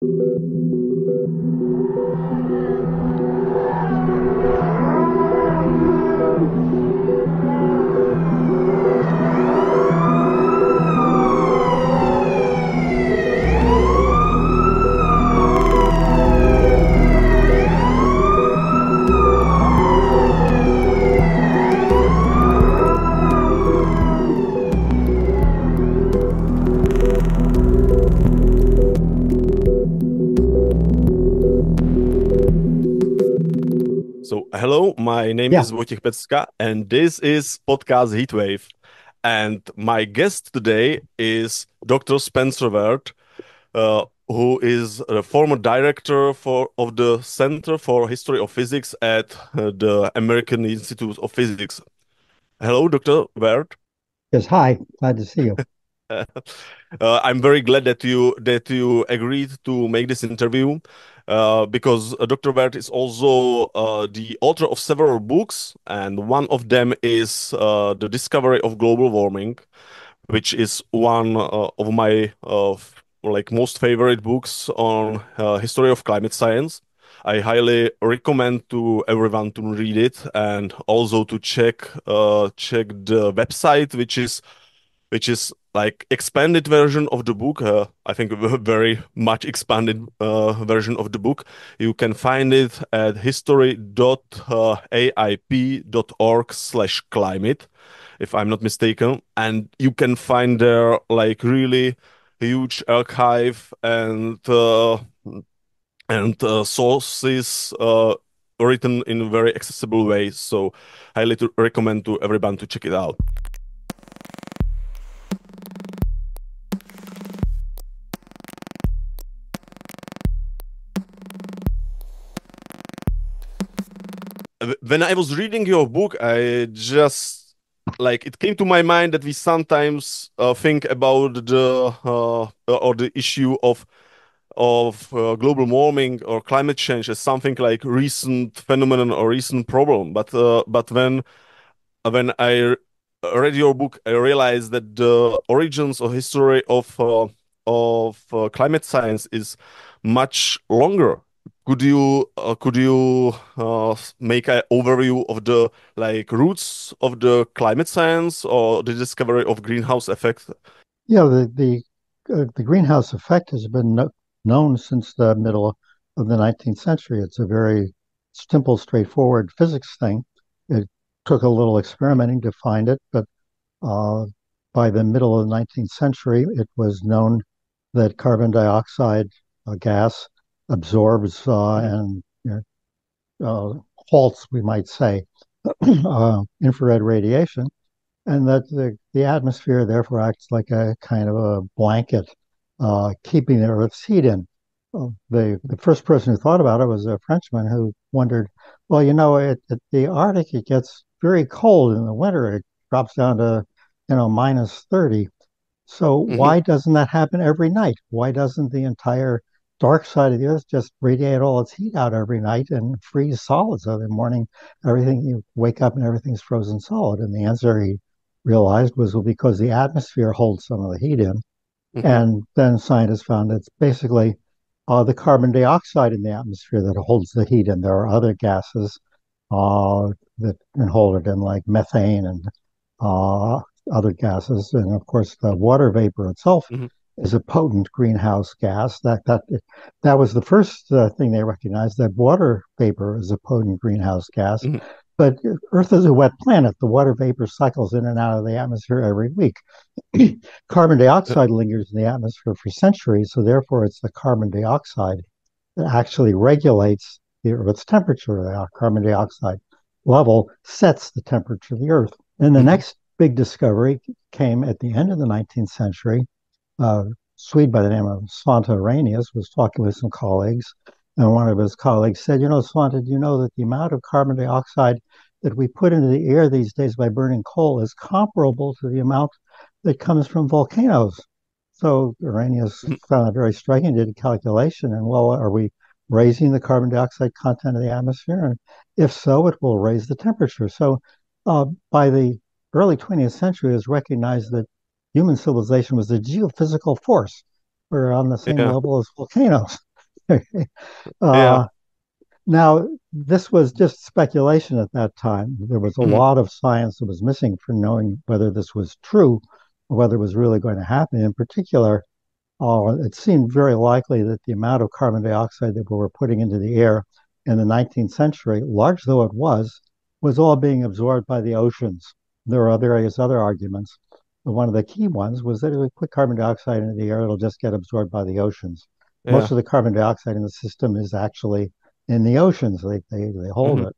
So, hello, my name Yeah, is Wojciech Pecka, and this is podcast Heatwave. And my guest today is Dr. Spencer Weart, who is a former director of the Center for History of Physics at the American Institute of Physics. Hello, Dr. Weart. yes. Hi, glad to see you. I'm very glad that you agreed to make this interview because Dr. Weart is also the author of several books, and one of them is The Discovery of Global Warming, which is one of my most favorite books on history of climate science. I highly recommend to everyone to read it and also to check the website, which is like expanded version of the book. I think a very much expanded version of the book. You can find it at history.aip.org/climate, if I'm not mistaken. And you can find there like really huge archive and sources written in a very accessible way. So highly recommend to everyone to check it out. When I was reading your book, I just like it came to my mind that we sometimes think about the issue of global warming or climate change as something like recent phenomenon or recent problem. But when read your book, I realized that the origins or history of climate science is much longer. Could you make an overview of the like roots of the climate science or the discovery of greenhouse effect? Yeah, the greenhouse effect has been known since the middle of the 19th century. It's a very simple, straightforward physics thing. It took a little experimenting to find it, but uh, by the middle of the 19th century, it was known that carbon dioxide gas absorbs Mhm, and halts, we might say, infrared radiation, and that the atmosphere therefore acts like a kind of a blanket, keeping the Earth's heat in. The first person who thought about it was a Frenchman who wondered, well, at the Arctic it gets very cold in the winter. It drops down to, minus 30. So mhm, why doesn't that happen every night? Why doesn't the entire dark side of the Earth just radiate all its heat out every night and freeze solid? So the morning, everything you wake up and everything's frozen solid. And the answer he realized was, well, because the atmosphere holds some of the heat in. mhm, And then scientists found it's basically the carbon dioxide in the atmosphere that holds the heat in. There are other gases that can hold it in, like methane and uh, other gases. And of course, the water vapor itself mhm, is a potent greenhouse gas. That was the first thing they recognized, that water vapor is a potent greenhouse gas. mhm, But Earth is a wet planet. The water vapor cycles in and out of the atmosphere every week. Carbon uh, dioxide lingers in the atmosphere for centuries, so therefore it's the carbon dioxide that actually regulates the Earth's temperature. The carbon dioxide level sets the temperature of the Earth. And the mhm, next big discovery came at the end of the 19th century. A Swede by the name of Svante Arrhenius was talking with some colleagues, and one of his colleagues said, Svante, do you know that the amount of carbon dioxide that we put into the air these days by burning coal is comparable to the amount that comes from volcanoes? So Arrhenius mhm, found it very striking, did a calculation, and well, are we raising the carbon dioxide content of the atmosphere? And if so, it will raise the temperature. So by the early 20th century, it was recognized that human civilization was a geophysical force. We're on the same yeah. level as volcanoes. Uh, Yeah. Now, this was just speculation at that time. There was a Hmm. lot of science that was missing for knowing whether this was true or whether it was really going to happen. In particular, it seemed very likely that the amount of carbon dioxide that we were putting into the air in the 19th century, large though it was all being absorbed by the oceans. There are various other arguments, but one of the key ones was that if we put carbon dioxide into the air, it'll just get absorbed by the oceans. Most Yeah. of the carbon dioxide in the system is actually in the oceans. They hold Hmm. it.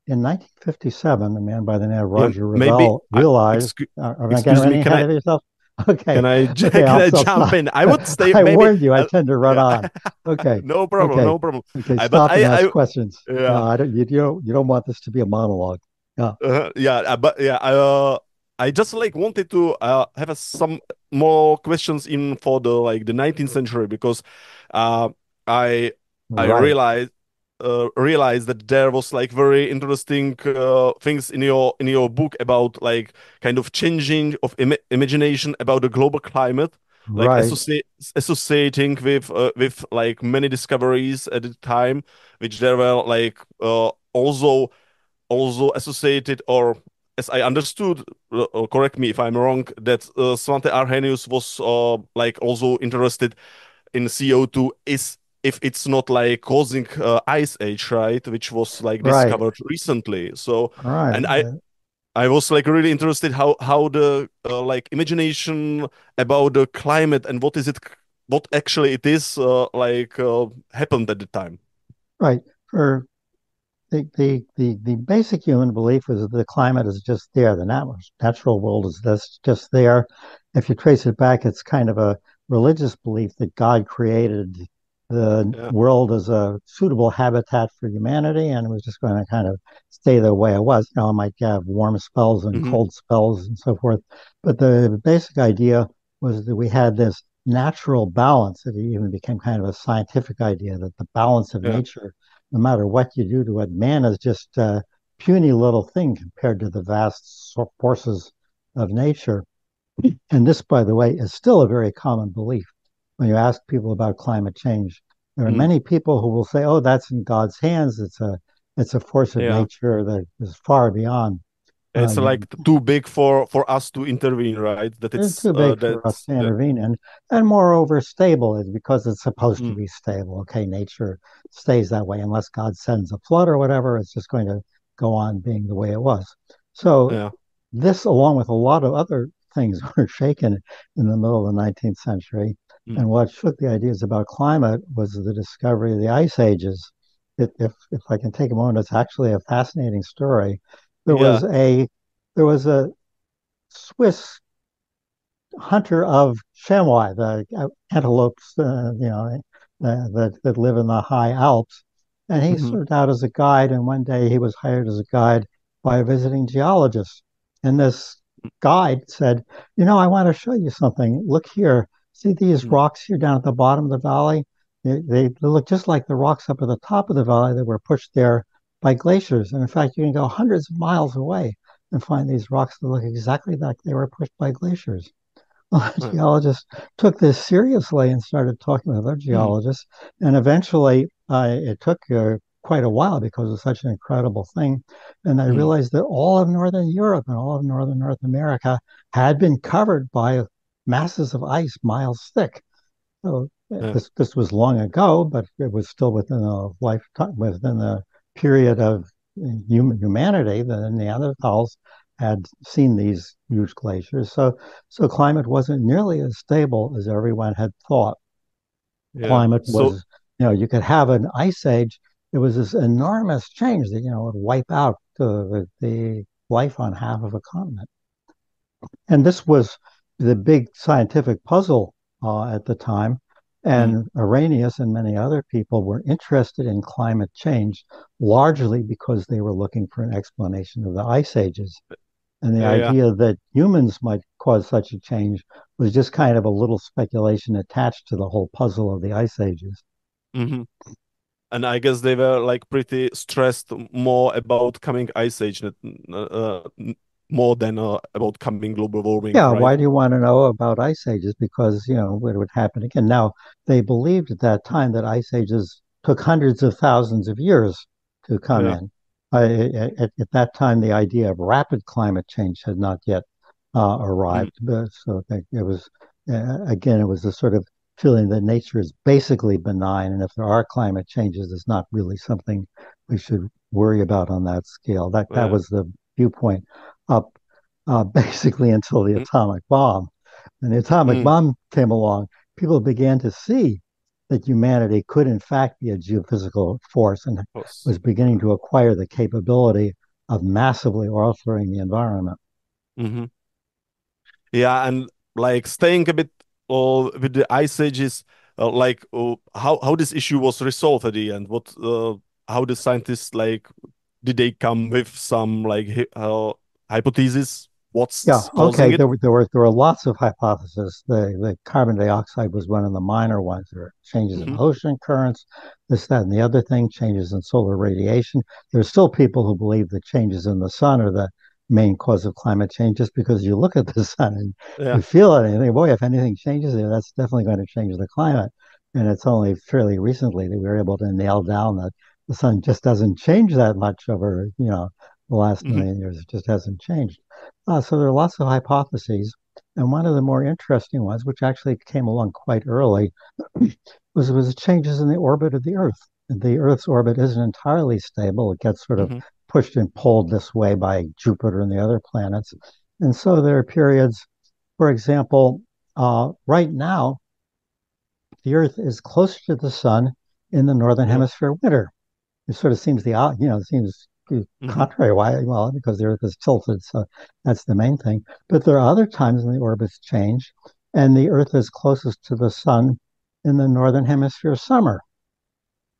In 1957, a man by the name of Yeah. Roger Maybe. Revelle realized, Excuse, am I getting excuse me. running ahead of yourself? Okay, okay, Can I I'll jump stop. in? I would stay I maybe. warned you, I tend to run Yeah. on. Okay, No problem. okay, No problem. okay, But stop and ask I questions. yeah. I don't, you don't want this to be a monologue. Yeah, Yeah, but yeah, I just like wanted to have some more questions in for the like the 19th century because uh, I I right, realized that there was like very interesting things in your book about like kind of changing of imagination about the global climate, like right, associating with like many discoveries at the time, which there were like also associated, or as I understood, correct me if I'm wrong, that Svante Arrhenius was like also interested in CO2 is if it's not like causing ice age, right? Which was like right, discovered recently. So, right. and I was like really interested how the like imagination about the climate and what actually it is happened at the time. Right. For the basic human belief is that the climate is just there. The natural world is just there. If you trace it back, it's kind of a religious belief that God created the Yeah. world as a suitable habitat for humanity, and it was just going to kind of stay the way it was. You know, it might have warm spells and Hmm. cold spells and so forth, but the basic idea was that we had this natural balance. It even became kind of a scientific idea that the balance of Yeah. nature, no matter what you do to it, man is just a puny little thing compared to the vast forces of nature. And this, by the way, is still a very common belief. When you ask people about climate change, there are Mm. many people who will say, "Oh, that's in God's hands. It's a force of Yeah. nature that is far beyond It's like human. too big for us to intervene, right? That It's it's too big for us that's to intervene in, and moreover, stable is because it's supposed to mm, be stable. Okay, nature stays that way unless God sends a flood or whatever. It's just going to go on being the way it was. So yeah. this, along with a lot of other things, were shaken in the middle of the 19th century. Mm, And what shook the ideas about climate was the discovery of the ice ages. If I can take a moment, it's actually a fascinating story. There yeah. was a there was a Swiss hunter of chamois, the antelopes, that live in the high Alps. And he Hmm. served out as a guide. And one day he was hired as a guide by a visiting geologist. And this guide said, I want to show you something. Look here. See these Mm, rocks here down at the bottom of the valley? They look just like the rocks up at the top of the valley that were pushed there by glaciers. And in fact, you can go hundreds of miles away and find these rocks that look exactly like they were pushed by glaciers. Well, yeah. geologists took this seriously and started talking with other Mm, geologists. And eventually, it took quite a while because it was such an incredible thing. And they mm, realized that all of Northern Europe and all of Northern North America had been covered by masses of ice miles thick. So yeah. this was long ago, but it was still within a lifetime, within the period of humanity. The Neanderthals had seen these huge glaciers. So climate wasn't nearly as stable as everyone had thought. Yeah. Climate So was, you could have an ice age. It was this enormous change that, would wipe out the life on half of a continent. And this was the big scientific puzzle at the time. mm, And Arrhenius and many other people were interested in climate change largely because they were looking for an explanation of the ice ages. And the yeah. idea that humans might cause such a change was just kind of a little speculation attached to the whole puzzle of the ice ages. Hmm. And I guess they were like pretty stressed more about coming ice age. more than about coming global warming, Yeah, right? why do you want to know about ice ages? Because, it would happen again. Now, they believed at that time that ice ages took hundreds of thousands of years to come Yeah. in. At that time, the idea of rapid climate change had not yet Mm, arrived. But, so it was, again, it was the sort of feeling that nature is basically benign. And if there are climate changes, it's not really something we should worry about on that scale. That yeah. was the viewpoint up basically until the Mm, atomic bomb. When the atomic mm, bomb came along, people began to see that humanity could, in fact, be a geophysical force and of course. was beginning to acquire the capability of massively altering the environment. Hmm. Yeah, and like staying a bit with the ice ages, how this issue was resolved at the end. What how the scientists like did they come with some like hypothesis? Yeah, What's okay. causing it? There were lots of hypotheses. The carbon dioxide was one of the minor ones. There are changes in Hmm. ocean currents, this, that, and the other thing, changes in solar radiation. There's still people who believe that changes in the sun are the main cause of climate change, just because you look at the sun and Yeah. you feel it and you think, boy, if anything changes there, that's definitely going to change the climate. And it's only fairly recently that we were able to nail down that the sun just doesn't change that much over, the last Hmm. million years. It just hasn't changed. So there are lots of hypotheses, and one of the more interesting ones, which actually came along quite early, was changes in the orbit of the Earth. The Earth's orbit isn't entirely stable; it gets sort of Hmm. pushed and pulled this way by Jupiter and the other planets, and so there are periods. For example, right now the Earth is closer to the Sun in the northern Yeah. hemisphere winter. It sort of seems it seems Hmm. contrary. Why? Well, because the Earth is tilted, so that's the main thing. But there are other times when the orbits change, and the Earth is closest to the Sun in the northern hemisphere summer.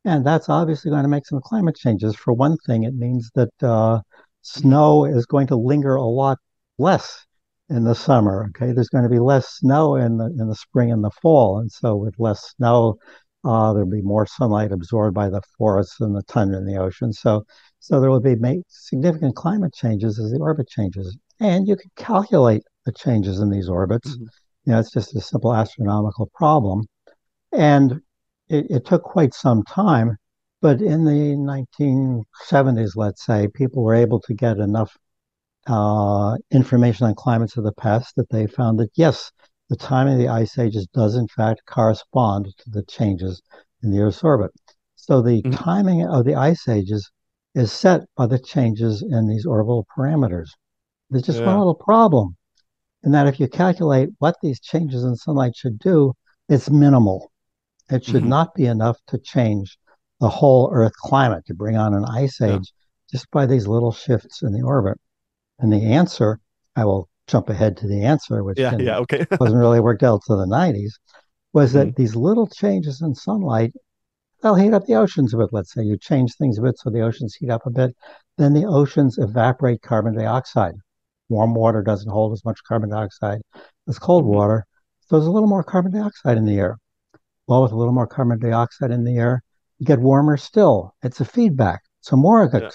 And that's obviously going to make some climate changes. For one thing, it means that Hmm. snow is going to linger a lot less in the summer. Okay, there's going to be less snow in the spring and the fall, and so with less snow, there'll be more sunlight absorbed by the forests and the tundra in the ocean. So there will be significant climate changes as the orbit changes, and you can calculate the changes in these orbits. Hmm. It's just a simple astronomical problem. And it took quite some time, but in the 1970s, let's say, people were able to get enough information on climates of the past that they found that, yes, the timing of the ice ages does in fact correspond to the changes in the Earth's orbit. So the Hmm. timing of the ice ages is set by the changes in these orbital parameters. There's just one Yeah. little problem, in that if you calculate what these changes in sunlight should do, it's minimal. It should Hmm. not be enough to change the whole Earth climate, to bring on an ice Yeah. age, just by these little shifts in the orbit. And the answer, I will jump ahead to the answer, which Yeah. Yeah. Okay. wasn't really worked out till the 90s, was Hmm. that these little changes in sunlight, they'll heat up the oceans a bit. Let's say you change things a bit so the oceans heat up a bit, then the oceans evaporate carbon dioxide. Warm water doesn't hold as much carbon dioxide as cold Hmm. water. So there's a little more carbon dioxide in the air. Well, with a little more carbon dioxide in the air, you get warmer still. It's a feedback. So more Yeah.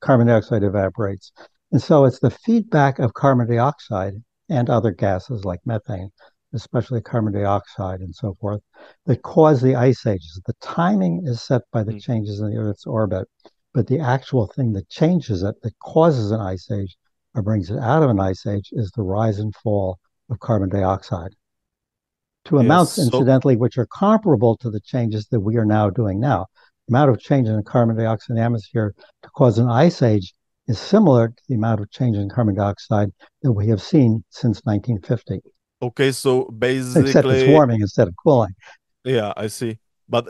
carbon dioxide evaporates. And so it's the feedback of carbon dioxide and other gases like methane, especially carbon dioxide and so forth, that cause the ice ages. The timing is set by the Mm. changes in the Earth's orbit, but the actual thing that changes it, that causes an ice age or brings it out of an ice age, is the rise and fall of carbon dioxide to Yes. amounts, So incidentally, which are comparable to the changes that we are now doing now. The amount of change in carbon dioxide in the atmosphere to cause an ice age is similar to the amount of change in carbon dioxide that we have seen since 1950, okay. So except it's basically, warming instead of cooling. yeah, I see. But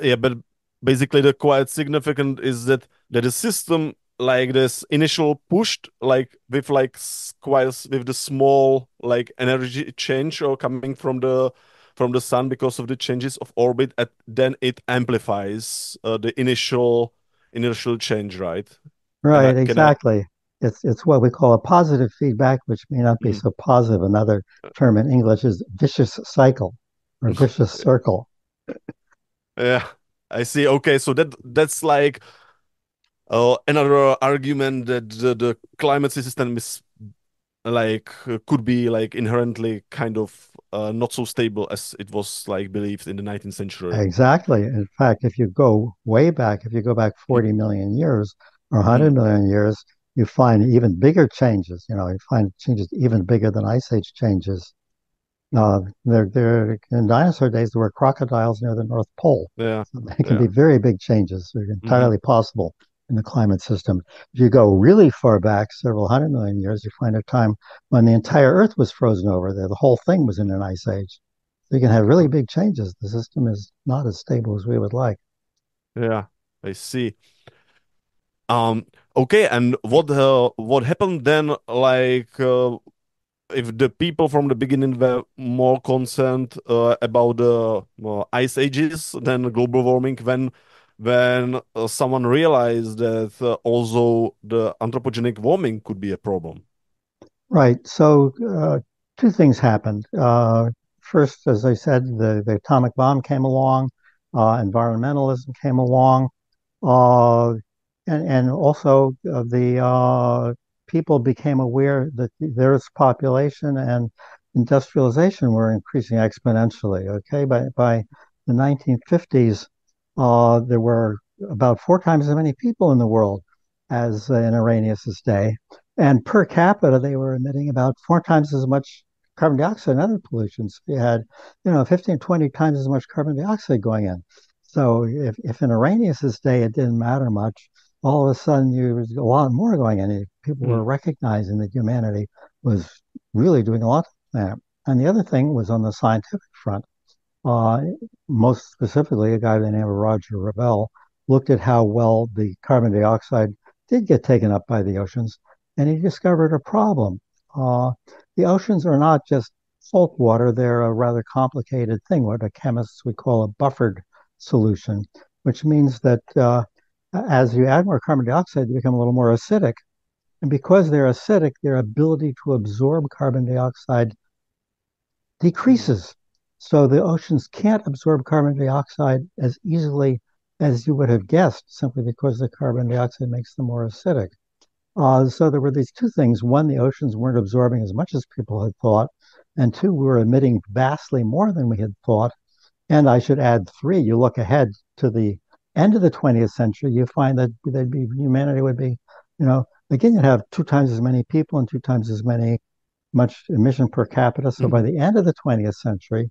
basically the quite significant is that the system like this initial pushed like with like with the small like energy change or coming from the sun because of the changes of orbit, and then it amplifies the initial change, right? Right, Can I? exactly. It's what we call a positive feedback, which may not be Mhm. so positive. Another term in English is vicious cycle or vicious circle. Yeah, I see. Okay, so that's like another argument that the climate system is could be like inherently kind of not so stable as it was like believed in the 19th century. Exactly. In fact, if you go way back, if you go back Mm, 40 million years or mm, 100 million years, you find even bigger changes. You find changes even bigger than ice age changes. In dinosaur days, there were crocodiles near the North Pole. yeah, So they can be yeah. very big changes. They're Hmm. entirely possible in the climate system. If you go really far back, several hundred million years, you find a time when the entire Earth was frozen over there. The whole thing was in an ice age. So you can have really big changes. The system is not as stable as we would like. Yeah, I see. Um, okay, and what happened then? If the people from the beginning were more concerned about the ice ages than global warming, when someone realized that also the anthropogenic warming could be a problem. Right. So two things happened. First, as I said, the atomic bomb came along, environmentalism came along, uh, and also the people became aware that the Earth's population and industrialization were increasing exponentially. Okay, by the 1950s, there were about four times as many people in the world as in Arrhenius's day, and per capita they were emitting about four times as much carbon dioxide and other pollutions. You had, 15, 20 times as much carbon dioxide going in. So if in Arrhenius's day it didn't matter much, all of a sudden there was a lot more going on. People Mm, were recognizing that humanity was really doing a lot to the planet. And the other thing was on the scientific front. Uh, Most specifically, a guy by the name of Roger Revelle looked at how well the carbon dioxide did get taken up by the oceans, and he discovered a problem. Uh, the oceans are not just salt water, they're a rather complicated thing, what the chemists would call a buffered solution, which means that as you add more carbon dioxide, they become a little more acidic. And because they're acidic, their ability to absorb carbon dioxide mm, decreases. So the oceans can't absorb carbon dioxide as easily as you would have guessed, simply because the carbon dioxide makes them more acidic. So there were these two things. One, the oceans weren't absorbing as much as people had thought. And two, we were emitting vastly more than we had thought. And I should add three, you look ahead to the end of the 20th century, you find that humanity would be, again, you'd have two times as many people and two times as much emission per capita. So by mm, the end of the 20th century,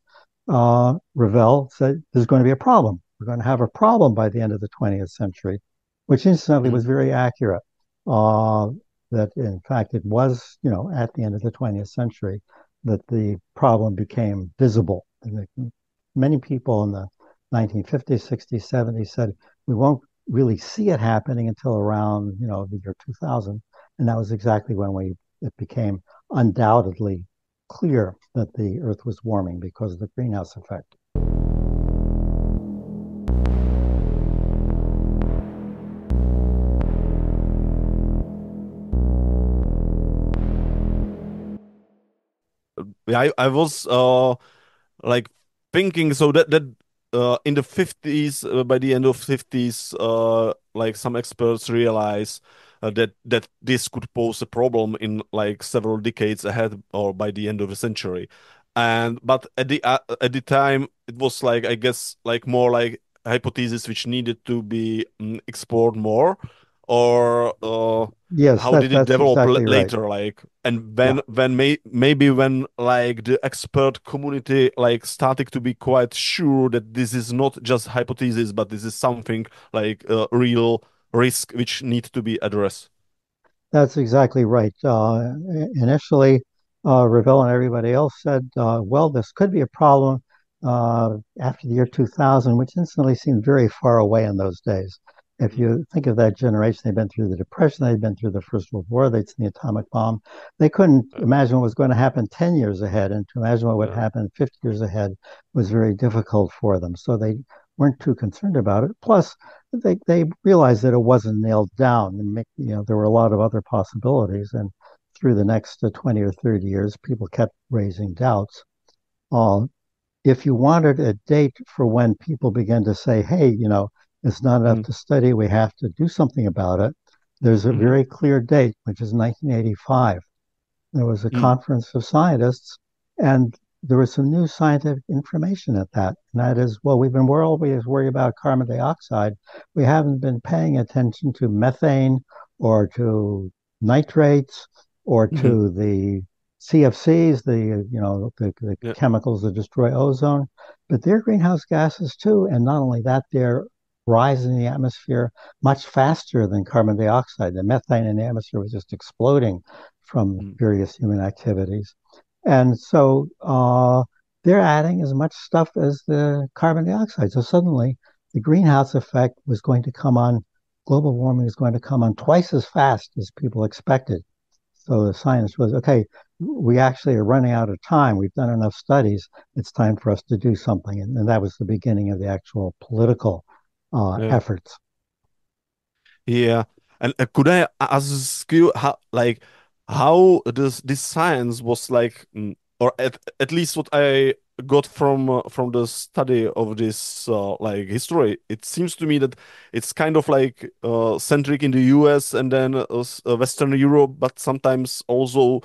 Ravel said there's going to be a problem. We're going to have a problem by the end of the 20th century, which incidentally mm, was very accurate. Uh, that in fact it was, at the end of the 20th century that the problem became visible. And many people in the 1950s, 60s, 70s said we won't really see it happening until around, the year 2000. And that was exactly when it became undoubtedly clear that the Earth was warming because of the greenhouse effect. yeah, I was like thinking so that in the 50s, by the end of 50s, like some experts realize that this could pose a problem in like several decades ahead or by the end of the century. And but at the time it was like, I guess, like more like hypothesis which needed to be explored more, or Yes, how did it that's develop exactly right. later, like, and Yeah. maybe when like the expert community like started to be quite sure that this is not just hypothesis but this is something like a real risk which needs to be addressed. That's exactly right. Initially, Revell and everybody else said, well, this could be a problem after the year 2000, which instantly seemed very far away in those days. If Mm. you think of that generation, they'd been through the Depression, they'd been through the First World War, they'd seen the atomic bomb. They couldn't Yeah, imagine what was going to happen 10 years ahead, and to imagine what would yeah. happen 50 years ahead was very difficult for them. So they weren't too concerned about it. Plus, they realized that it wasn't nailed down, and there were a lot of other possibilities. And through the next 20 or 30 years, people kept raising doubts. Um, if you wanted a date for when people began to say, "Hey, it's not enough Mm, to study; we have to do something about it," there's a mhm, very clear date, which is 1985. There was a Mm, conference of scientists, and there was some new scientific information at that. And that is, well, we're always worried about carbon dioxide. We haven't been paying attention to methane or to nitrates or mhm, to the CFCs, the yeah, chemicals that destroy ozone, but they're greenhouse gases too. And not only that, they're rising in the atmosphere much faster than carbon dioxide. The methane in the atmosphere was just exploding from mm, various human activities. And so they're adding as much stuff as the carbon dioxide. So suddenly the greenhouse effect was going to come on, global warming is going to come on twice as fast as people expected. So the science was okay, we actually are running out of time. We've done enough studies. It's time for us to do something. And that was the beginning of the actual political yeah. efforts. Yeah, and could I ask you how this science was like, or at least what I got from the study of this like history, it seems to me that it's kind of like centric in the U.S. and then Western Europe, but sometimes also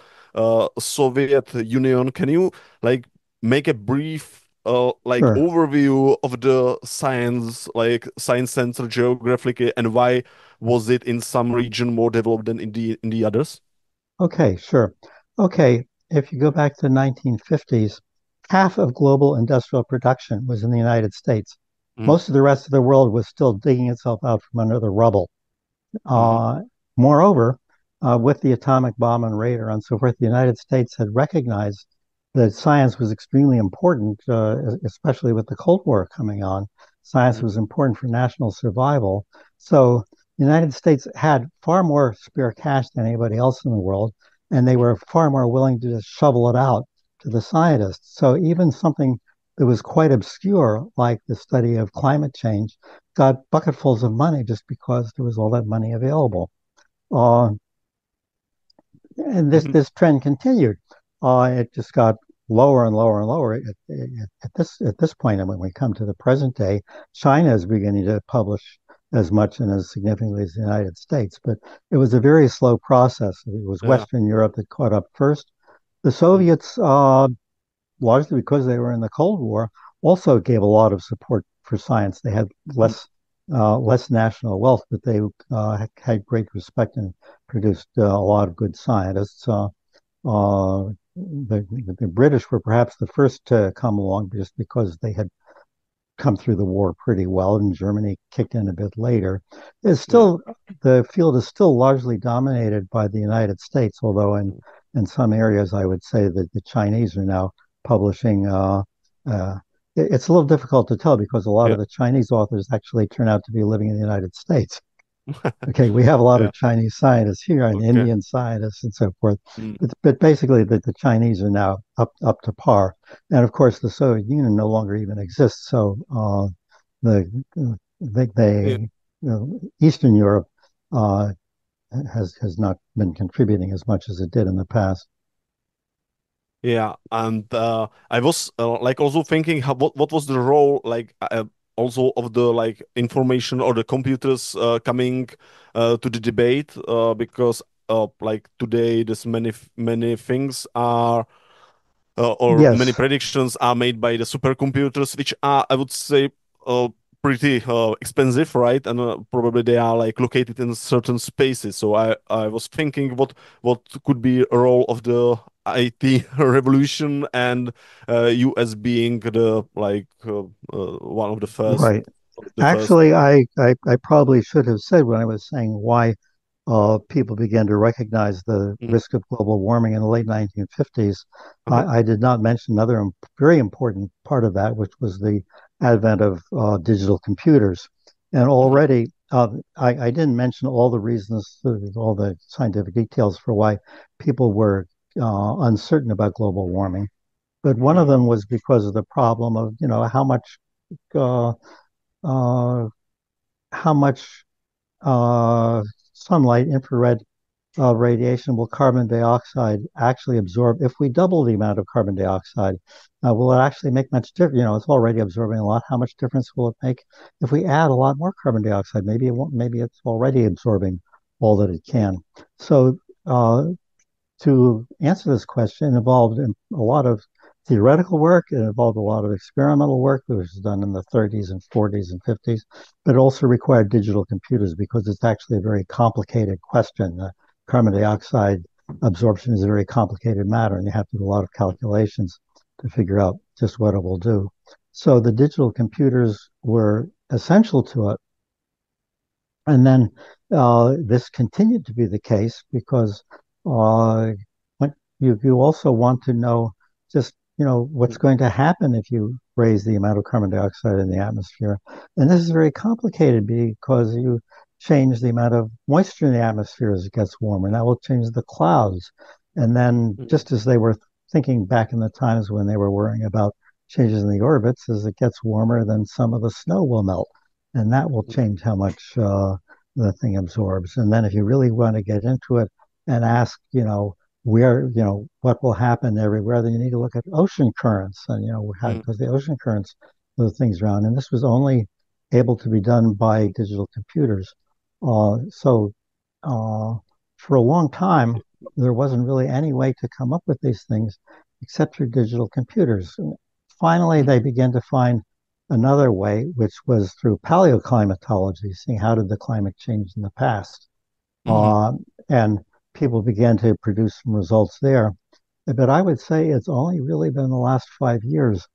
Soviet Union. Can you like make a brief like Sure. overview of the science, like science center geographically, and why was it in some region more developed than in the others? Okay, sure. Okay, if you go back to the 1950s, half of global industrial production was in the United States. Mm-hmm. Most of the rest of the world was still digging itself out from under the rubble. Mm-hmm. Uh, Moreover, with the atomic bomb and radar and so forth, the United States had recognized that science was extremely important, especially with the Cold War coming on. Science was important for national survival. So the United States had far more spare cash than anybody else in the world, and they were far more willing to just shovel it out to the scientists. So even something that was quite obscure, like the study of climate change, got bucketfuls of money just because there was all that money available. Uh, and this Mm-hmm. this trend continued. It just got lower and lower and lower. At this point, and when we come to the present day, China is beginning to publish as much and as significantly as the United States. But it was a very slow process. It was Yeah. Western Europe that caught up first. The Mm-hmm. Soviets, largely because they were in the Cold War, also gave a lot of support for science. They had less national wealth, but they had great respect and produced a lot of good scientists. The British were perhaps the first to come along just because they had come through the war pretty well, and Germany kicked in a bit later. It's Yeah. still the field is still largely dominated by the United States, although in some areas I would say that the Chinese are now publishing. Uh, it's a little difficult to tell because a lot Yeah. of the Chinese authors actually turn out to be living in the United States. Okay, we have a lot Yeah. of Chinese scientists here and Okay. Indian scientists and so forth, Mm. but basically the Chinese are now up to par, and of course the Soviet Union no longer even exists. So the Yeah. Eastern Europe uh, has not been contributing as much as it did in the past. Yeah, and I was like also thinking what was the role like also of the like information or the computers coming to the debate because like today there's many things are or many Yes, predictions are made by the supercomputers, which are, I would say, pretty expensive, right? And probably they are like located in certain spaces. So I was thinking what could be a role of the IT revolution and US being the like one of right. the first. Actually, I probably should have said when I was saying why people began to recognize the Mm, risk of global warming in the late 1950s. uh-huh. I did not mention another very important part of that, which was the advent of digital computers. And Mhm. already, I didn't mention all the reasons, all the scientific details for why people were uncertain about global warming. But one of Mhm. them was because of the problem of, uh, uh, how much sunlight, infrared radiation will carbon dioxide actually absorb? If we double the amount of carbon dioxide, will it actually make much difference? It's already absorbing a lot. How much difference will it make if we add a lot more carbon dioxide? Maybe it won't, maybe it's already absorbing all that it can. So to answer this question involved a lot of theoretical work. It involved a lot of experimental work that was done in the 30s and 40s and 50s, but it also required digital computers because it's actually a very complicated question. Carbon dioxide absorption is a very complicated matter, and you have to do a lot of calculations to figure out just what it will do. So the digital computers were essential to it. And then this continued to be the case because uh, when you also want to know just what's going to happen if you raise the amount of carbon dioxide in the atmosphere. And this is very complicated because you change the amount of moisture in the atmosphere as it gets warmer. And that will change the clouds. And then Mhm. just as they were thinking back in the times when they were worrying about changes in the orbits, as it gets warmer, then some of the snow will melt and that will change how much the thing absorbs. And then if you really want to get into it and ask, where, what will happen everywhere, then you need to look at ocean currents and, how, Mhm. because the ocean currents move things around. And this was only able to be done by digital computers. So uh, for a long time, there wasn't really any way to come up with these things except through digital computers. And finally, they Mhm. began to find another way, which was through paleoclimatology, seeing how did the climate change in the past. Mhm. Uh, and people began to produce some results there. But I would say it's only really been the last 5 years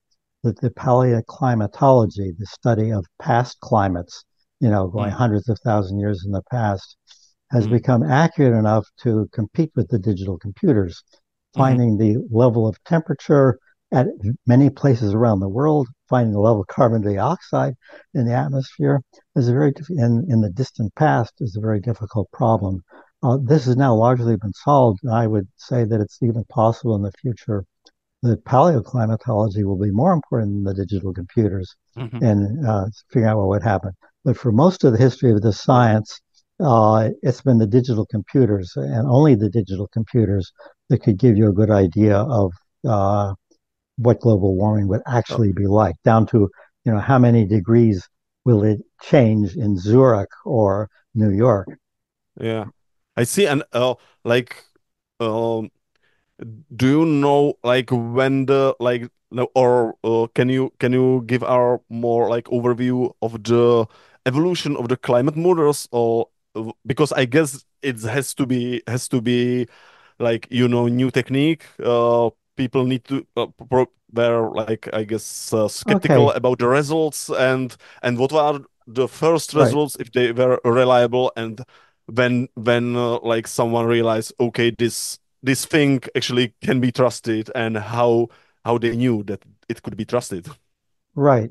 that the paleoclimatology, the study of past climates, going Mhm. hundreds of thousand years in the past, has Mhm. become accurate enough to compete with the digital computers, Mhm. finding the level of temperature at many places around the world, finding the level of carbon dioxide in the atmosphere is a very in the distant past is a very difficult problem. This has now largely been solved. And I would say that it's even possible in the future that paleoclimatology will be more important than the digital computers Mhm. in figuring out what would happen. But for most of the history of the Yeah. science, it's been the digital computers and only the digital computers that could give you a good idea of uh, what global warming would Oh, actually be like, down to how many degrees will it change in Zurich or New York. yeah. I see. And like, um, do you know like when the like no, or can you give our more like overview of the evolution of the climate models or because I guess it has to be like new technique. People need to they're like I guess skeptical Okay, about the results and what are the first right. results if they were reliable and when like someone realized okay this thing actually can be trusted and how they knew that it could be trusted. Right.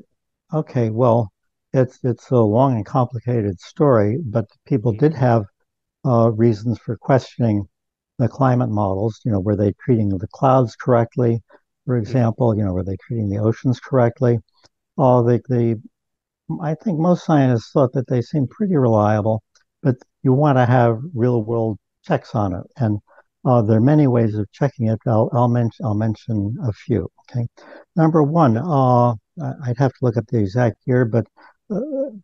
Okay. Well, it's a long and complicated story, but people Mhm. did have reasons for questioning the climate models. Were they treating the clouds correctly? For Mhm. example, were they treating the oceans correctly? The I think most scientists thought that they seemed pretty reliable, but you want to have real world checks on it. And there are many ways of checking it. I'll mention a few. Okay. Number one, I'd have to look up the exact year, but uh,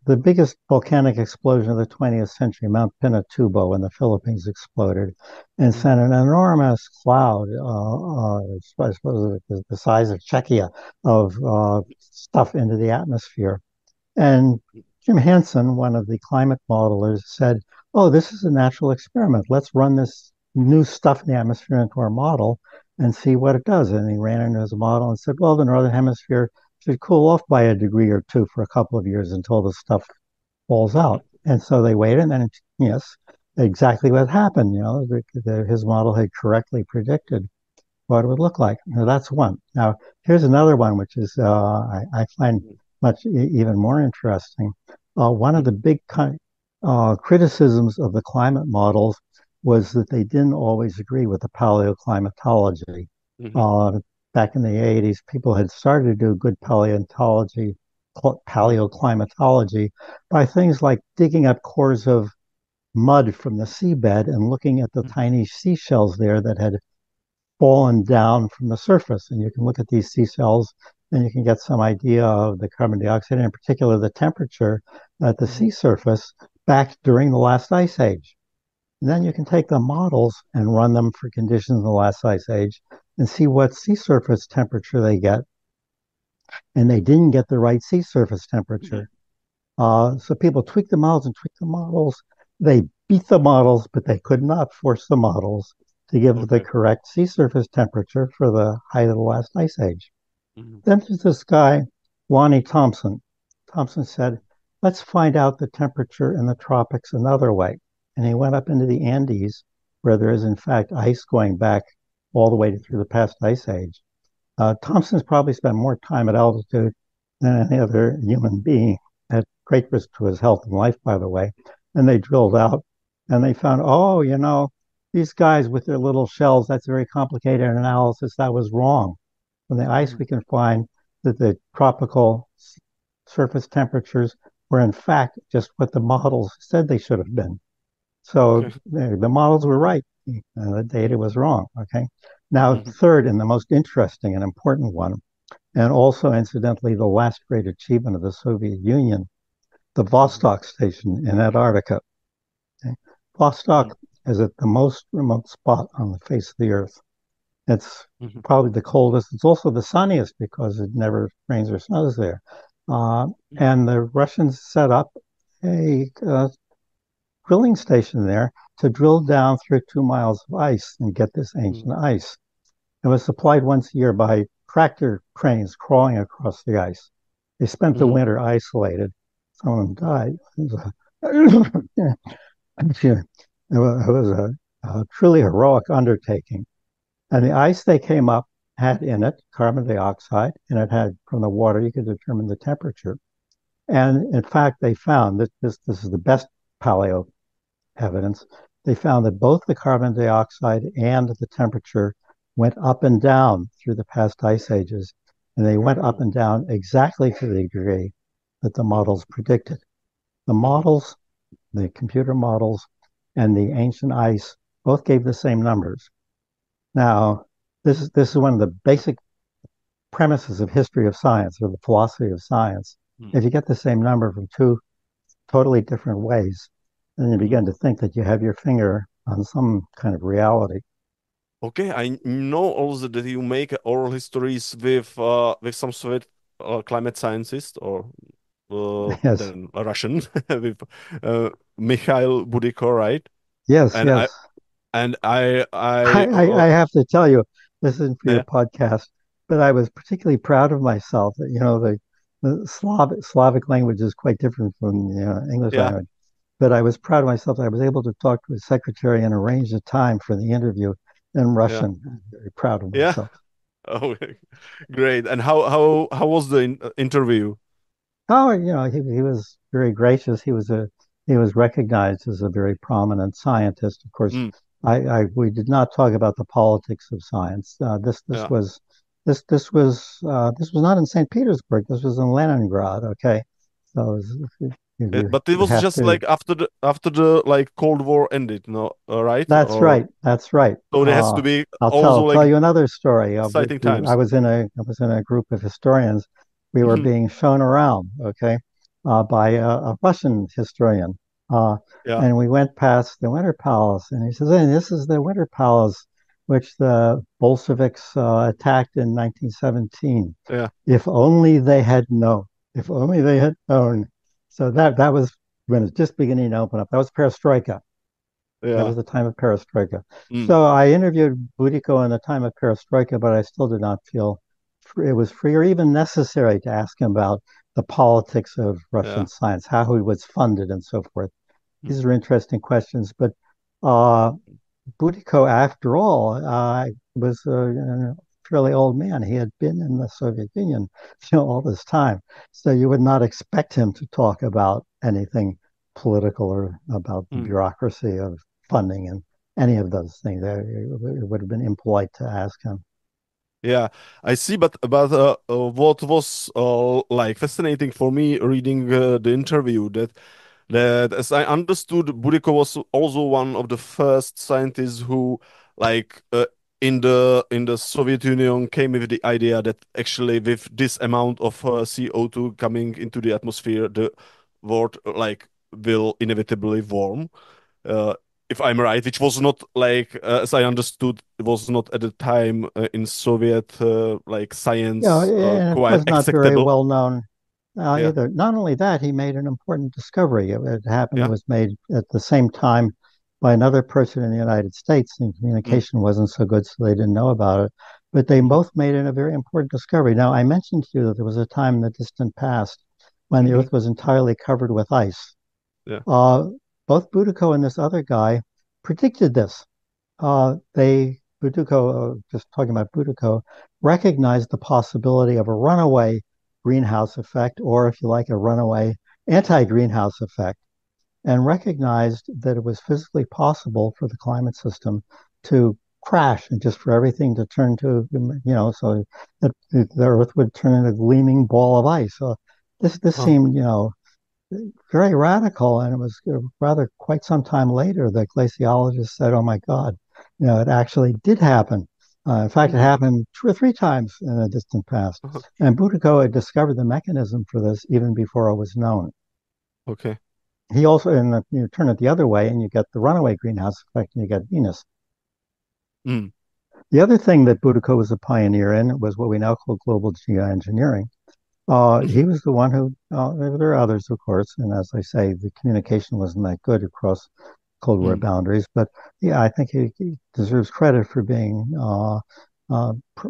the biggest volcanic explosion of the 20th century, Mount Pinatubo in the Philippines, exploded and sent Mhm. an enormous cloud, I suppose the size of Czechia, of stuff into the atmosphere. And Jim Hansen, one of the climate modelers, said, "Oh, this is a natural experiment. Let's run this new stuff in the atmosphere into our model and see what it does." And he ran it into his model and said, "Well, the northern hemisphere should cool off by a degree or two for a couple of years until the stuff falls Mhm. out." And so they waited, and then, yes, exactly what happened. His model had correctly predicted what it would look like. Now, that's one. Now, here's another one, which is I find much even more interesting. One of the big criticisms of the climate models was that they didn't always agree with the paleoclimatology. Mhm. Uh, Back in the 80s, people had started to do good Mhm. paleoclimatology by things like digging up cores of mud from the seabed and looking at the Mhm. tiny seashells there that had fallen down from the surface. And you can look at these seashells and you can get some idea of the carbon dioxide, and in particular the temperature at the Mhm. sea surface back during the last ice age. And then you can take the models and run them for conditions in the last ice age and see what sea surface temperature they get. And they didn't get the right sea surface Mhm. temperature. So people tweak the models and tweak the models. They beat the models, but they could not force the models to give the Okay. correct sea surface temperature for the height of the last ice age. Mhm. Then there's this guy, Lonnie Thompson. Thompson said, let's find out the temperature in the tropics another way. And he went up into the Andes, where there is, in fact, ice going back all the way through the past ice age. Thompson's probably spent more time at altitude than any other human being, at great risk to his health and life, by the way. And they drilled out and they found, oh, these guys with their little shells, that's very complicated analysis. That was wrong. From the ice, Mhm. we can find that the tropical surface temperatures were, in fact, just what the models said they should have been. So Okay. the models were right. The data was wrong. Okay. Now, Mhm. third, and the most interesting and important one, and also incidentally the last great achievement of the Soviet Union, the Mhm. Vostok station in Antarctica. Okay? Vostok Mhm. is at the most remote spot on the face of the Earth. It's Mhm. probably the coldest. It's also the sunniest because it never rains or snows there. Uh, and the Russians set up a drilling station there to drill down through 2 miles of ice and get this Mhm. ancient ice. It was supplied once a year by tractor cranes crawling across the ice. They spent the Mhm. winter isolated. Some of them died. It was a truly heroic undertaking. And the ice they came up had in it carbon dioxide, and it had from the water you could determine the temperature. And in fact, they found that this is the best paleo evidence. They found that both the carbon dioxide and the temperature went up and down through the past ice ages, and they went up Mhm. and down exactly to the degree that the Mhm. models predicted. The Mhm. models, the computer models, and the ancient ice both gave the same numbers. Now, this is one of the basic premises of history of science or the philosophy of science. Mhm. If you get the same number from two totally different ways, then you Mhm. begin to think that you have your finger on some kind of reality. Okay, I know also that you make oral histories with some Soviet climate scientist or Yes, then a Russian with Mikhail Budiko, right? yes, And yes. I have to tell you, this isn't for your yeah, podcast, but I was particularly proud of myself that, the Slavic language is quite different from the English yeah, language. But I was proud of myself that I was able to talk to his secretary and arrange a time for the interview in yeah, Russian. I'm very proud of yeah. myself. Oh, great. And how was the interview? Oh, he was very gracious. He was recognized as a very prominent scientist. Of course, Mm, we did not talk about the politics of science. yeah. This was not in St. Petersburg. This was in Leningrad. Okay, so But it you was have just to. like after the like Cold War ended, no, right? That's Or right. That's right. so there has to be I'll tell also I'll like tell you another story. exciting times. I was in a group of historians. We were Mhm. being shown around, okay, by a Russian historian, uh, Yeah, and we went past the Winter Palace, and he says, "Hey, this is the Winter Palace which the Bolsheviks attacked in 1917. yeah, If only they had known. If only they had known." So that was when it was just beginning to open up. That was Perestroika. That yeah. was the time of perestroika. Mm, So I interviewed Budiko in the time of perestroika, but I still did not feel it was free or even necessary to ask him about the politics of Russian yeah. science, how he was funded, and so forth. Mm, These are interesting questions, but uh, Budiko, after all, was a fairly old man. He had been in the Soviet Union, all this time. So you would not expect him to talk about anything political or about the mm. bureaucracy of funding and any of those things. It would have been impolite to ask him. Yeah, I see, but what was like fascinating for me reading the interview that as I understood, Buriko was also one of the first scientists who like in the Soviet Union came with the idea that actually with this amount of CO2 coming into the atmosphere, the world like will inevitably warm. Uh, if I'm right, which was not like, as I understood, it was not at the time in Soviet like Yeah, science and it quite was not very acceptable. well known Yeah. either. Not only that, he made an important discovery. It happened, it Yeah. was made at the same time by another person in the United States, and Mm. communication wasn't so good, so they didn't know about it. But they Hmm. both made it a very important discovery. Now, I mentioned to you that there was a time in the distant past when the Hmm. Earth was entirely covered with ice. Yeah. Uh, Both Budico and this other guy predicted this. Budico, just talking about Budico, recognized the possibility of a runaway greenhouse effect, or if you like, a runaway anti-greenhouse effect, and recognized that it was physically possible for the climate system to crash and just for everything to turn to, so that the Earth would turn into a gleaming ball of ice. So this Oh. seemed, very radical. And it was rather quite some time later that glaciologists said, oh my God, it actually did happen. In fact, it Hmm. happened two or three times in the distant past. Uh-huh. And Budico had discovered the mechanism for this even before it was known. Okay. He also, and you turn it the other way and you get the runaway greenhouse effect and you get Venus. Mm. The other thing that Budico was a pioneer in was what we now call global geoengineering. He was the one who, there are others, of course, and as I say, the communication wasn't that good across Cold War Mm. boundaries. But yeah, I think he deserves credit for being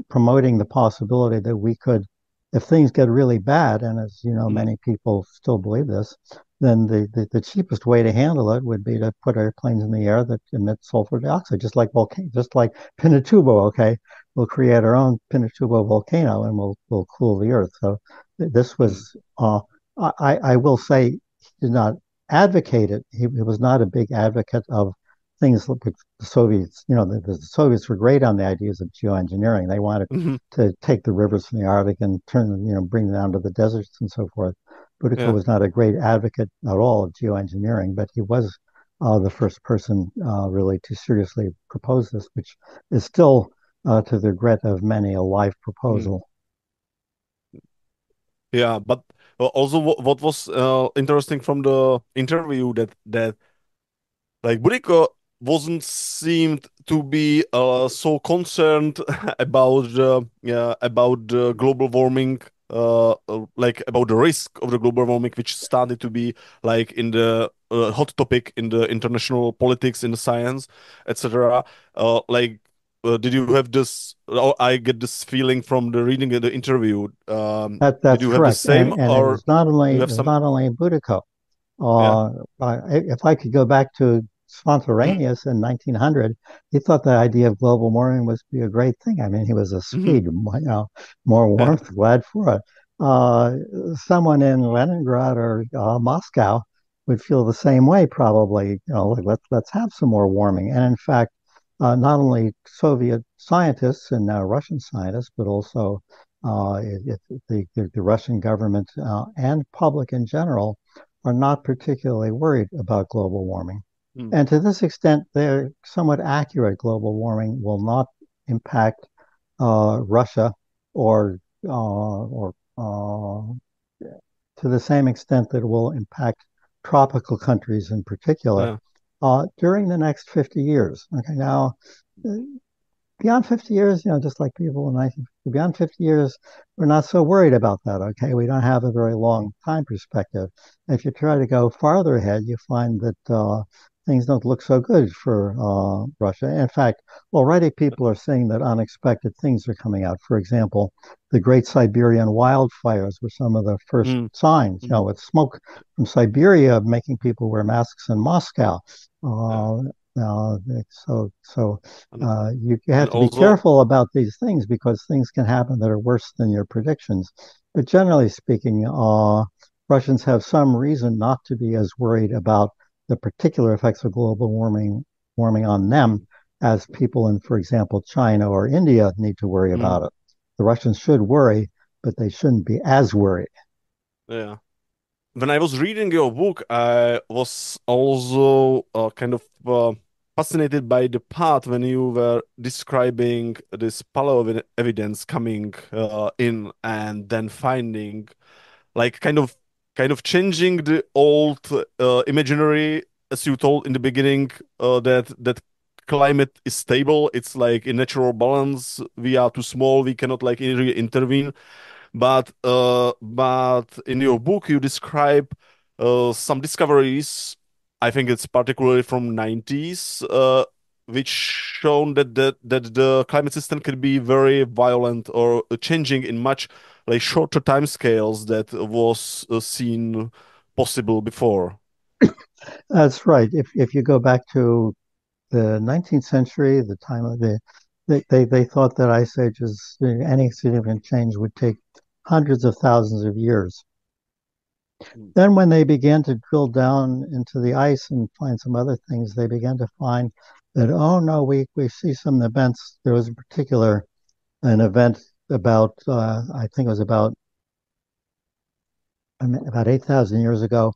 promoting the possibility that we could, if things get really bad, and as you know, Mm. many people still believe this, then the cheapest way to handle it would be to put airplanes in the air that emit sulfur dioxide, just like Pinatubo. Okay, we'll create our own Pinatubo volcano and we'll cool the earth. So this Mm. was, I will say, he did not advocate it. He was not a big advocate of things like the Soviets. The Soviets were great on the ideas of geoengineering. They wanted Hmm. to take the rivers from the Arctic and turn them, bring them down to the deserts and so forth. Boudica Yeah. was not a great advocate at all of geoengineering, but he was the first person really to seriously propose this, which is still, to the regret of many, a live Mm. proposal. Yeah. But also, what was interesting from the interview, that like Buriko wasn't seemed to be so concerned about the global warming, like about the risk of the global warming, which started to be like in the hot topic in the international politics, in the science, etc. Like, did you have this? Or I get this feeling from the reading of the interview. Did That's you have the correct, same, and or do you have it was some? not only Boudica. Yeah. Uh, if I could go back to Mm-hmm. Spontaneous in 1900, he thought the idea of global warming was be a great thing. I mean, he was a Mm-hmm. Swede, more Yeah. warmth, glad for it. Uh, Someone in Leningrad or Moscow would feel the same way, probably. Like let's have some more warming. And in fact, not only Soviet scientists and now Russian scientists, but also the Russian government and public in general are not particularly worried about global warming. Mm. And to this extent, they're somewhat accurate. Global warming will not impact Russia or to the same extent that it will impact tropical countries in particular Yeah. during the next 50 years. Okay, now uh, beyond 50 years, just like people in 1950, beyond 50 years, we're not so worried about that. Okay. We don't have a very long time perspective. If you try to go farther ahead, you find that things don't look so good for Russia. In fact, already people are saying that unexpected things are coming out. For example, the Great Siberian wildfires were some of the first Mm. signs, Mhm. with smoke from Siberia making people wear masks in Moscow. Yeah. Uh, so And you have and to be also, careful about these things because things can happen that are worse than your predictions. But generally speaking, Russians have some reason not to be as worried about the particular effects of global warming on them mm, as people in, for example, China or India need to worry mm, about it. The Russians should worry, but they shouldn't be as worried. yeah. When I was reading your book, I was also kind of fascinated by the part when you were describing this evidence coming in and then finding like kind of changing the old imaginary as you told in the beginning, that climate is stable. It's like in natural balance. We are too small. We cannot like really intervene. But in your book you describe some discoveries. I think it's particularly from 90s, which shown that the climate system can be very violent or changing in much like shorter time scales that was seen possible before. That's right. If you go back to the 19th century, the time of they thought that ice ages, any significant change would take hundreds of thousands of years. Mm, Then, when they began to drill down into the ice and find some other things, they began to find that, oh no, we see some events. There was in particular an event about, I think it was about 8,000 years ago,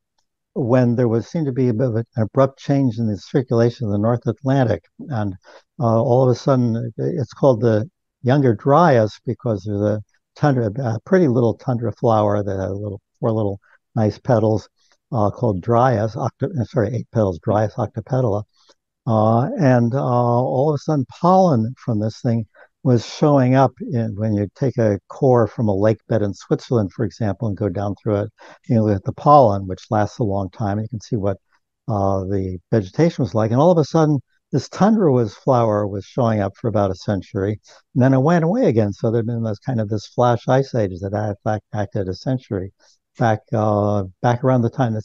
when there was seemed to be a bit of an abrupt change in the circulation of the North Atlantic, and all of a sudden it's called the Younger Dryas because there's a tundra, a pretty little tundra flower that has four little nice petals called Dryas, sorry, eight petals, mm, Dryas octopetala, and all of a sudden, pollen from this thing was showing up when you take a core from a lake bed in Switzerland, for example, and go down through it. You look at the pollen, which lasts a long time, and you can see what the vegetation was like. And all of a sudden, this tundra flower was showing up for about a century, and then it went away again. So there'd been this kind of this flash ice age that had acted a century back around the time that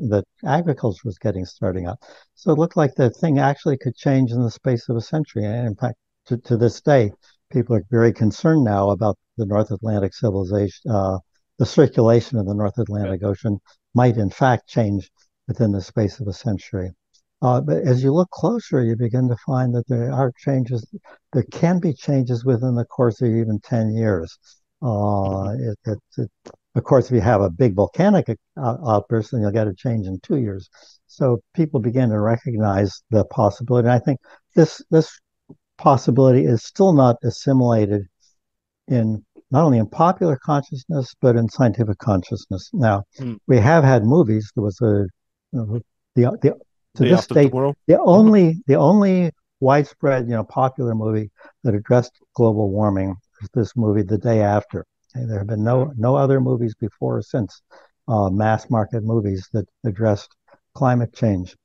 that agriculture was getting starting up. So it looked like the thing actually could change in the space of a century. And in fact, to this day, people are very concerned now about the North Atlantic civilization. The circulation of the North yeah. Atlantic Ocean might, in fact, change within the space of a century. But as you look closer, you begin to find that there are changes. There can be changes within the course of even 10 years. Mhm, Of course, if you have a big volcanic outburst, then you'll get a change in 2 years. So people begin to recognize the possibility. And I think this possibility is still not assimilated in not only in popular consciousness but in scientific consciousness. Now, mm. we have had movies. There was the to Day this after date tomorrow. the only widespread popular movie that addressed global warming is this movie, The Day After. Okay, there have been no other movies before or since, mass market movies that addressed climate change.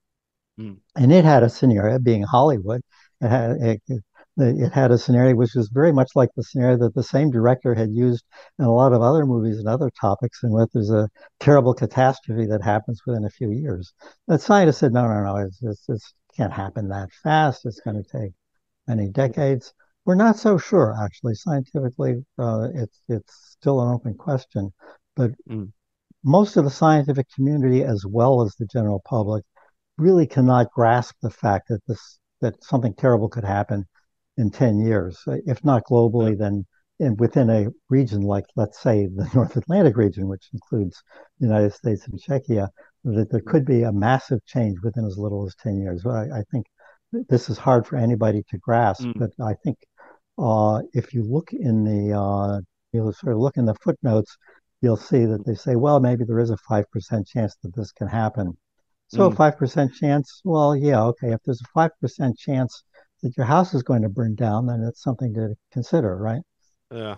Mm, And it had a scenario, being Hollywood, it had a scenario which was very much like the scenario that the same director had used in a lot of other movies and other topics, in which there's a terrible catastrophe that happens within a few years. The scientists said, no, no, no, it can't happen that fast. It's going to take many decades. We're not so sure, actually. Scientifically, it's still an open question, but mm, most of the scientific community, as well as the general public, really cannot grasp the fact that something terrible could happen in 10 years, if not yeah. globally, then within a region like, let's say, the North Atlantic region, which includes the United States and Czechia, that there Mm, could be a massive change within as little as 10 years. Well, I think this is hard for anybody to grasp, mm, but I think if you look you'll sort of look in the footnotes, you'll see that they say, well, maybe there is a 5% chance that this can happen. So a mm, 5% chance, well, yeah, okay. If there's a 5% chance that your house is going to burn down, then it's something to consider, right? yeah.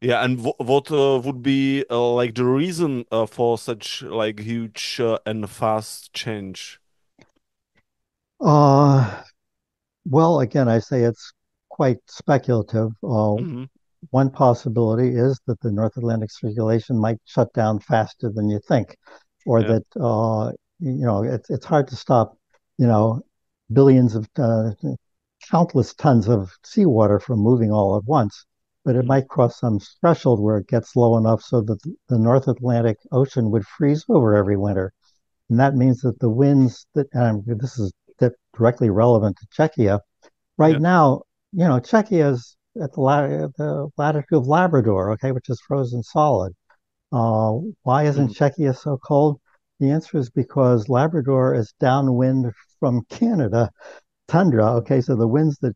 Yeah, and what would be like the reason for such like huge and fast change? Uh, well, again, I say it's quite speculative. Hmm. One possibility is that the North Atlantic circulation might shut down faster than you think, or Yeah. that it's hard to stop, you know, billions of countless tons of seawater from moving all at once, but it Mm, might cross some threshold where it gets low enough so that the North Atlantic Ocean would freeze over every winter. And that means that the winds that, this is directly relevant to Czechia. Right yeah. now, Czechia is at the latitude of Labrador, okay, which is frozen solid. Why isn't Mm, Czechia so cold? The answer is because Labrador is downwind from Canada tundra. Okay, so the winds that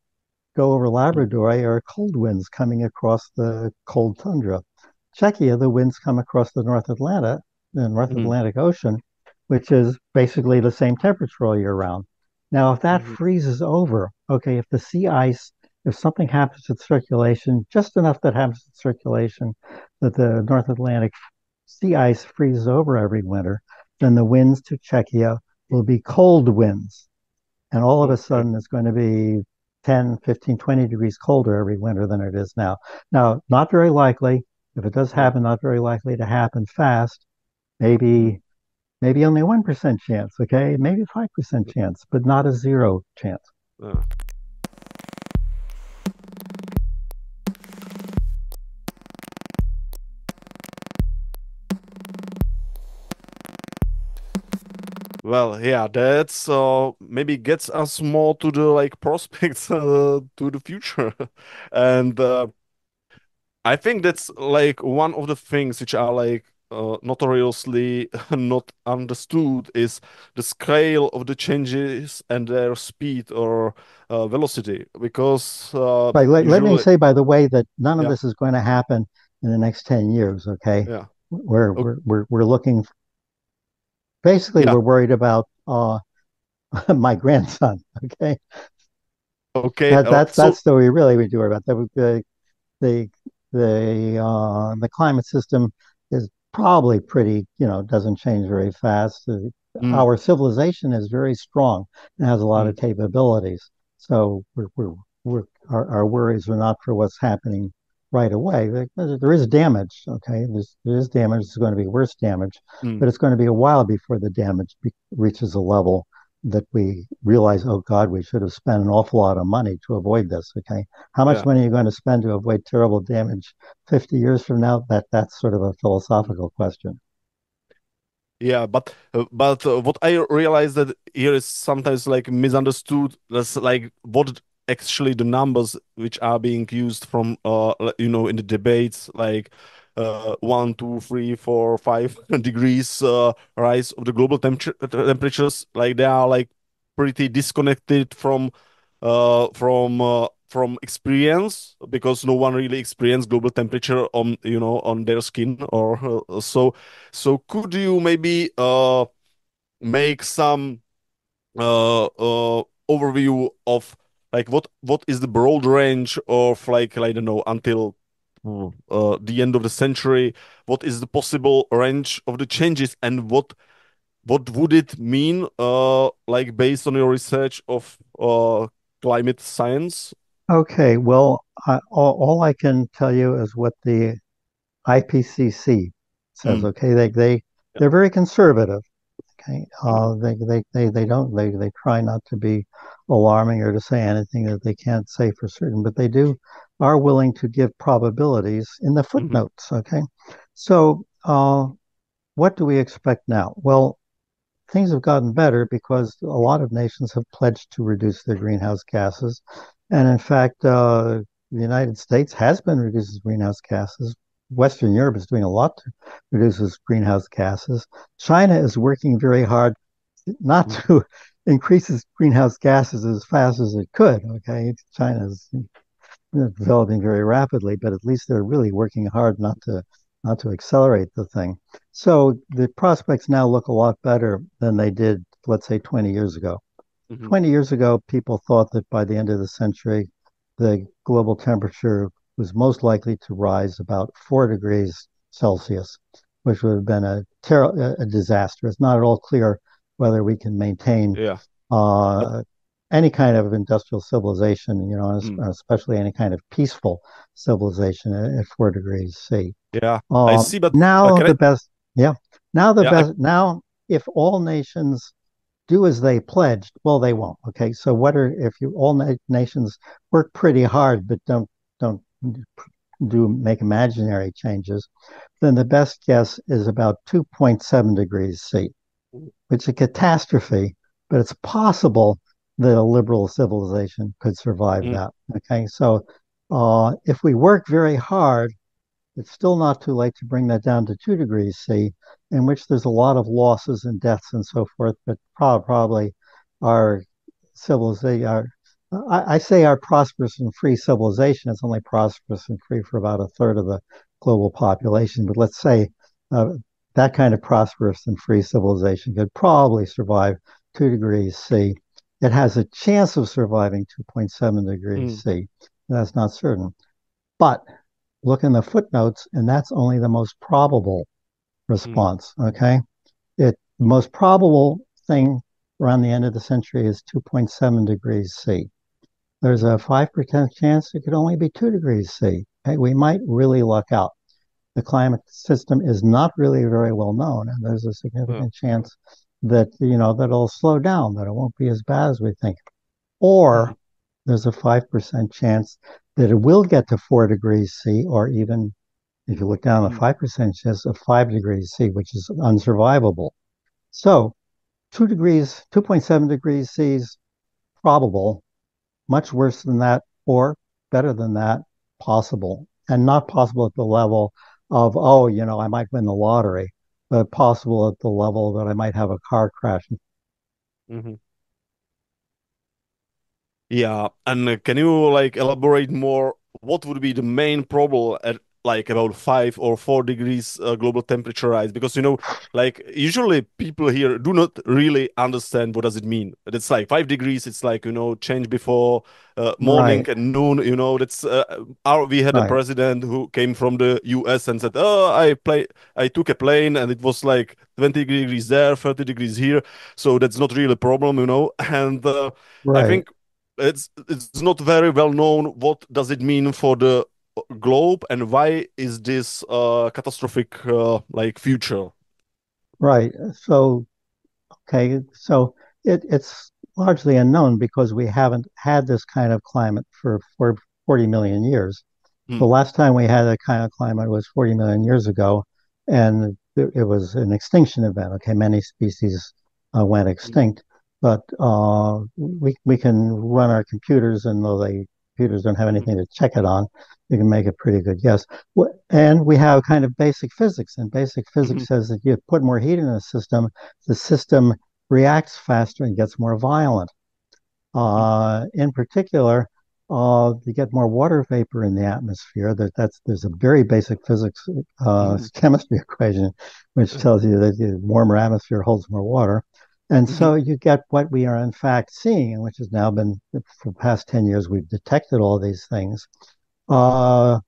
go over mm, Labrador are cold winds coming across the cold tundra. Czechia, the winds come across the North mm, Atlantic Ocean, which is basically the same temperature all year round. Now, if that Mhm. freezes over, okay, if the sea ice, if something happens with circulation, just enough that happens with circulation that the North Atlantic sea ice freezes over every winter, then the winds to Czechia will be cold winds. And all of a Okay. sudden, it's going to be 10, 15, 20 degrees colder every winter than it is now. Now, not very likely. If it does Yeah. happen, not very likely to happen fast. Mhm. Maybe only 1% chance, okay? Maybe 5% chance, but not a zero chance. Yeah. Well, yeah, that's maybe gets us more to the like prospects to the future, and I think that's like one of the things which are like notoriously not understood is the scale of the changes and their speed or velocity, because Right, let me usually, say, by the way, that none of yeah, this is going to happen in the next 10 years, okay? yeah, o- We're looking, basically, yeah, we're worried about my grandson, okay? okay, so, That's the we really we do worry about. The the climate system is probably pretty, doesn't change very fast. mm, Our civilization is very strong and has a lot mm, of capabilities. So our worries are not for what's happening right away. There is damage, okay? There is damage. It's going to be worse damage, mm, but it's going to be a while before the damage reaches a level that we realize, oh God, we should have spent an awful lot of money to avoid this, okay? How much yeah. money are you going to spend to avoid terrible damage 50 years from now? That's sort of a Mm. philosophical question. Yeah, but what I realize that here is sometimes like misunderstood. That's like what actually the numbers which are being used from in the debates, like 1, 2, 3, 4, 5 degrees rise of the global temperatures, like they are like pretty disconnected from experience, because no one really experienced global temperature on on their skin or so. So could you maybe make some overview of like what is the broad range of like I don't know until the end of the century? What is the possible range of the changes, and what would it mean like based on your research of climate science? Okay, well, all I can tell you is what the IPCC says. Mm, Okay, yeah. they're very conservative. Okay, Okay. they don't they try not to be alarming or to say anything that they can't say for certain, but they do are willing to give probabilities in the Hmm. footnotes. Okay, so what do we expect now? Well, things have gotten better because a lot of nations have pledged to reduce their greenhouse gases. And in fact, the United States has been reducing greenhouse gases. Western Europe is doing a lot to reduce its greenhouse gases. China is working very hard not to increase its greenhouse gases as fast as it could. Okay, China is developing very rapidly, but at least they're really working hard not to accelerate the thing. So the prospects now look a lot better than they did, let's say, 20 years ago. Hmm. 20 years ago, people thought that by the end of the century, the global temperature was most likely to rise about 4 degrees Celsius, which would have been a disaster. It's not at all clear whether we can maintain Yeah. But uh, any kind of industrial civilization, mm, especially any kind of peaceful civilization at 4 degrees C. yeah, I see. But Now can I? the best, yeah, now the Yeah. best, now if all nations do as they pledged, well, they won't. Okay, so if you all nations work pretty hard but don't do make imaginary changes, then the best guess is about 2.7 degrees C. It's a catastrophe, but it's possible that a liberal civilization could survive Mm, that. Okay, so if we work very hard, it's still not too late to bring that down to 2 degrees C, in which there's a lot of losses and deaths and so forth, but probably our civilization, I say our prosperous and free civilization is only prosperous and free for about a third of the global population, but let's say uh, that kind of prosperous and free civilization could probably survive 2 degrees C. It has a chance of surviving 2.7 degrees Mm, C. That's not certain. But look in the footnotes, and that's only the most probable mm, response. Okay. The most probable thing around the end of the century is 2.7 degrees C. There's a mhm, 5% chance it could only be 2 degrees C. Okay? We might really luck out. The climate system is not really very well known, and there's a yeah, significant chance that that it'll slow down, that it won't be as bad as we think. Or mhm, there's a 5% chance that it will get to 4 degrees C, or even if you look down, a mhm, 5% chance of 5 degrees C, which is unsurvivable. So 2 degrees, 2.7 degrees C is probable, much worse than that, or better than that, possible. And not possible at the level of, oh, I might win the lottery, but possible at the level that I might have a car crash. mhm. Yeah, and can you like elaborate more? What would be the main problem at like about 5 or 4 degrees global temperature rise? Because like usually people here do not really understand what does it mean. But it's like 5 degrees. It's like change before morning Right, and noon. That's we had a right, president who came from the U.S. and said, "Oh, I took a plane and it was like 20 degrees there, 30 degrees here, so that's not really a problem." And I right. think it's not very well known what does it mean for the globe and why is this catastrophic like future. Right. So, okay, so it's largely unknown because we haven't had this kind of climate for 40 million years. Mm, The last time we had that kind of climate was 40 million years ago, and it was an extinction event. Okay, many species went mm, extinct, but we can run our computers, and though the computers don't have mm, anything to check it on, you can make a pretty good guess. And we have kind of basic physics, and basic mhm, physics says that you put more heat in a system, the system reacts faster and gets more violent. mhm, In particular, you get more water vapor in the atmosphere. There's a very basic physics mhm, chemistry equation which uh, tells you that the warmer atmosphere holds more water. And mhm, so you get what we are in fact seeing, and which has now been for the past 10 years, we've detected all these things. Uh,